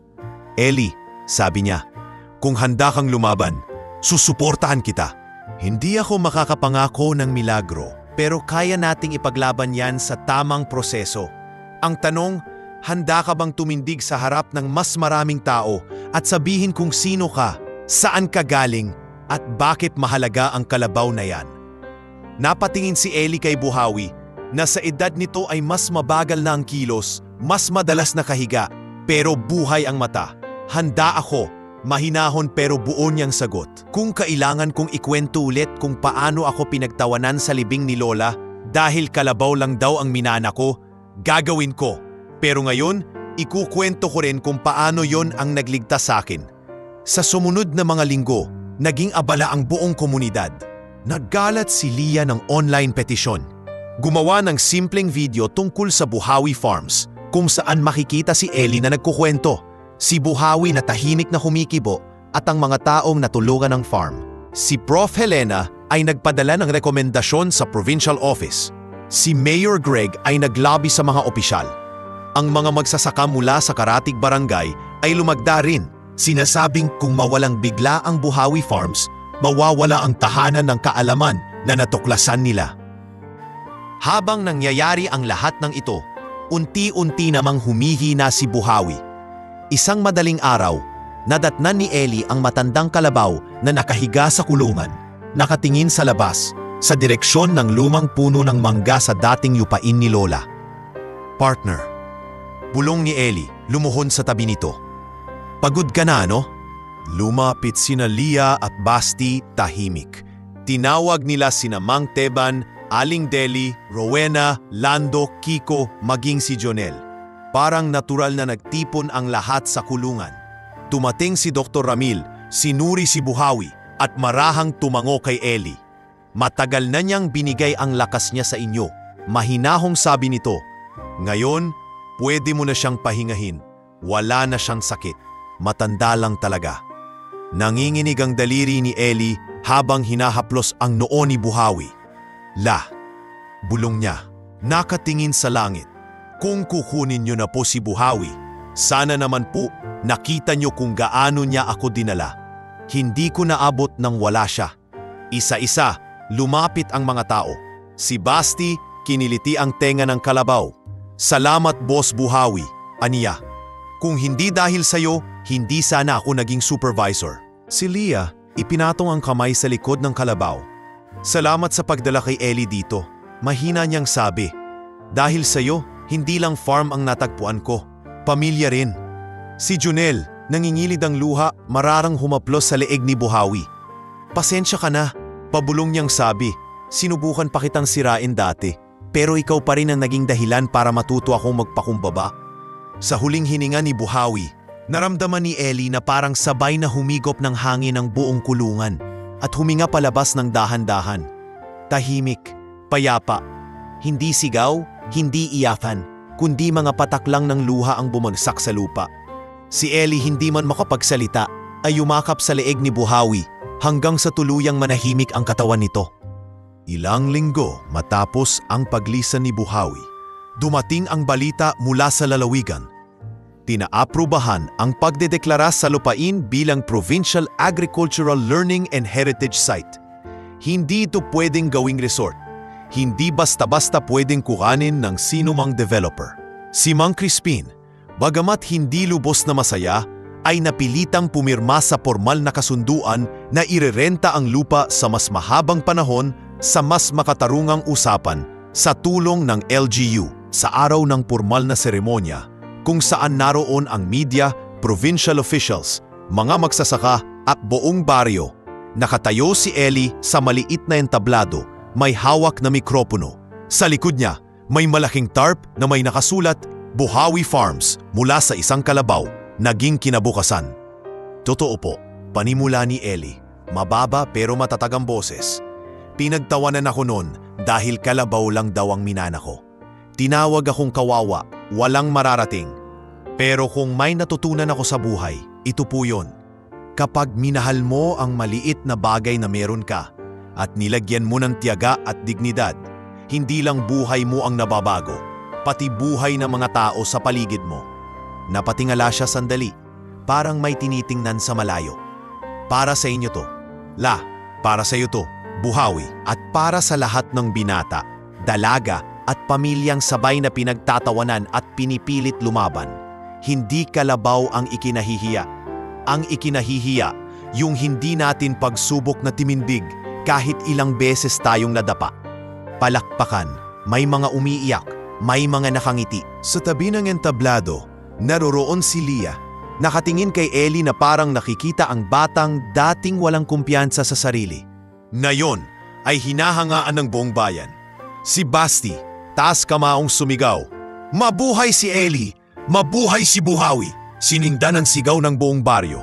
Ellie, sabi niya, kung handa kang lumaban, susuportahan kita. Hindi ako makakapangako ng milagro, pero kaya nating ipaglaban yan sa tamang proseso. Ang tanong, handa ka bang tumindig sa harap ng mas maraming tao at sabihin kung sino ka, saan ka galing, at bakit mahalaga ang kalabaw na yan? Napatingin si Ellie kay Buhawi na sa edad nito ay mas mabagal na ang kilos, mas madalas na kahiga, pero buhay ang mata. Handa ako, mahinahon pero buo niyang sagot. Kung kailangan kong ikwento ulit kung paano ako pinagtawanan sa libing ni Lola dahil kalabaw lang daw ang minana ko, gagawin ko. Pero ngayon, ikukwento ko rin kung paano yon ang nagligtas sa akin. Sa sumunod na mga linggo, naging abala ang buong komunidad. Naggalat si Leah ng online petisyon. Gumawa ng simpleng video tungkol sa Buhawi Farms kung saan makikita si Ellie na nagkukwento. Si Buhawi na tahimik na humikibo at ang mga taong natulungan ng farm. Si Prof. Helena ay nagpadala ng rekomendasyon sa provincial office. Si Mayor Greg ay naglobby sa mga opisyal. Ang mga magsasaka mula sa karatig barangay ay lumagda rin. Sinasabing kung mawalang bigla ang Buhawi Farms, mawawala ang tahanan ng kaalaman na natuklasan nila. Habang nangyayari ang lahat ng ito, unti-unti namang humihina si Buhawi. Isang madaling araw, nadatnan ni Ellie ang matandang kalabaw na nakahiga sa kulungan, nakatingin sa labas, sa direksyon ng lumang puno ng mangga sa dating yupain ni Lola. Partner, bulong ni Ellie, lumuhon sa tabi nito. Pagod ka na, no? Lumapit sina Leah at Basti tahimik. Tinawag nila sina Mang Teban, Aling Deli, Rowena, Lando, Kiko, maging si Jonel. Parang natural na nagtipon ang lahat sa kulungan. Tumating si Dr. Ramil, sinuri si Buhawi at marahang tumango kay Ellie. Matagal na niyang binigay ang lakas niya sa inyo. Mahinahong sabi nito, ngayon, pwede mo na siyang pahingahin. Wala na siyang sakit. Matanda lang talaga. Nanginginig ang daliri ni Ellie habang hinahaplos ang noo ni Buhawi. Bulong niya, nakatingin sa langit. Kung kukunin niyo na po si Buhawi, sana naman po nakita niyo kung gaano niya ako dinala. Hindi ko naabot nang wala siya. Isa-isa, lumapit ang mga tao. Si Basti, kiniliti ang tenga ng kalabaw. Salamat Boss Buhawi, aniya. Kung hindi dahil sa'yo, hindi sana ako naging supervisor. Si Leah, ipinatong ang kamay sa likod ng kalabaw. Salamat sa pagdala kay Ellie dito. Mahina niyang sabi. Dahil sa'yo, hindi lang farm ang natagpuan ko. Pamilya rin. Si Jonel, nangingilid ang luha, mararang humaplos sa leeg ni Buhawi. Pasensya ka na, pabulong niyang sabi. Sinubukan pa kitang sirain dati, pero ikaw pa rin ang naging dahilan para matuto akong magpakumbaba. Sa huling hininga ni Buhawi, naramdaman ni Ellie na parang sabay na humigop ng hangin ang buong kulungan at huminga palabas ng dahan-dahan. Tahimik, payapa, hindi sigaw, hindi iyakan, kundi mga patak lang ng luha ang bumagsak sa lupa. Si Ellie hindi man makapagsalita ay yumakap sa leeg ni Buhawi hanggang sa tuluyang manahimik ang katawan nito. Ilang linggo matapos ang paglisan ni Buhawi, dumating ang balita mula sa lalawigan. Tinaaprubahan ang pagdedeklara sa lupain bilang Provincial Agricultural Learning and Heritage Site. Hindi ito pwedeng gawing resort. Hindi basta-basta pwedeng kuhanin ng sinumang developer. Si Mang Crispin, bagamat hindi lubos na masaya, ay napilitang pumirma sa formal na kasunduan na irerenta ang lupa sa mas mahabang panahon sa mas makatarungang usapan sa tulong ng LGU sa araw ng formal na seremonya kung saan naroon ang media, provincial officials, mga magsasaka at buong baryo. Nakatayo si Ellie sa maliit na entablado, may hawak na mikropono. Sa likod niya, may malaking tarp na may nakasulat, Buhawi Farms mula sa isang kalabaw, naging kinabukasan. Totoo po, panimula ni Ellie, mababa pero matatag ang boses. Pinagtawanan ako noon dahil kalabaw lang daw ang minana ko. Tinawag akong kawawa, walang mararating. Pero kung may natutunan ako sa buhay, ito po yun. Kapag minahal mo ang maliit na bagay na meron ka at nilagyan mo ng tiyaga at dignidad, hindi lang buhay mo ang nababago, pati buhay ng mga tao sa paligid mo. Napatingala siya sandali, parang may tinitingnan sa malayo. Para sa inyo to. Para sa iyo to, Buhawi, at para sa lahat ng binata, dalaga at pamilyang sabay na pinagtatawanan at pinipilit lumaban. Hindi kalabaw ang ikinahihiya. Ang ikinahihiya, yung hindi natin pagsubok na timindig kahit ilang beses tayong nadapa. Palakpakan, may mga umiiyak, may mga nakangiti. Sa tabi ng entablado, naroroon si Leah. Nakatingin kay Ellie na parang nakikita ang batang dating walang kumpiyansa sa sarili. Ngayon ay hinahangaan ng buong bayan. Si Basti, taas kamaong sumigaw. Mabuhay si Ellie! Mabuhay si Buhawi! Siningdan ang sigaw ng buong baryo.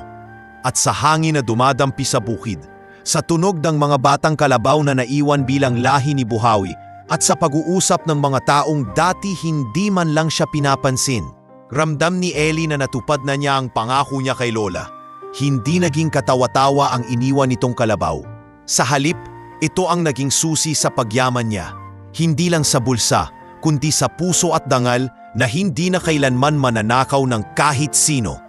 At sa hangin na dumadampi sa bukid, sa tunog ng mga batang kalabaw na naiwan bilang lahi ni Buhawi, at sa pag-uusap ng mga taong dati hindi man lang siya pinapansin, ramdam ni Ellie na natupad na niya ang pangako niya kay Lola. Hindi naging katawa-tawa ang iniwan nitong kalabaw. Sa halip, ito ang naging susi sa pagyaman niya. Hindi lang sa bulsa, kundi sa puso at dangal na hindi na kailanman mananakaw ng kahit sino.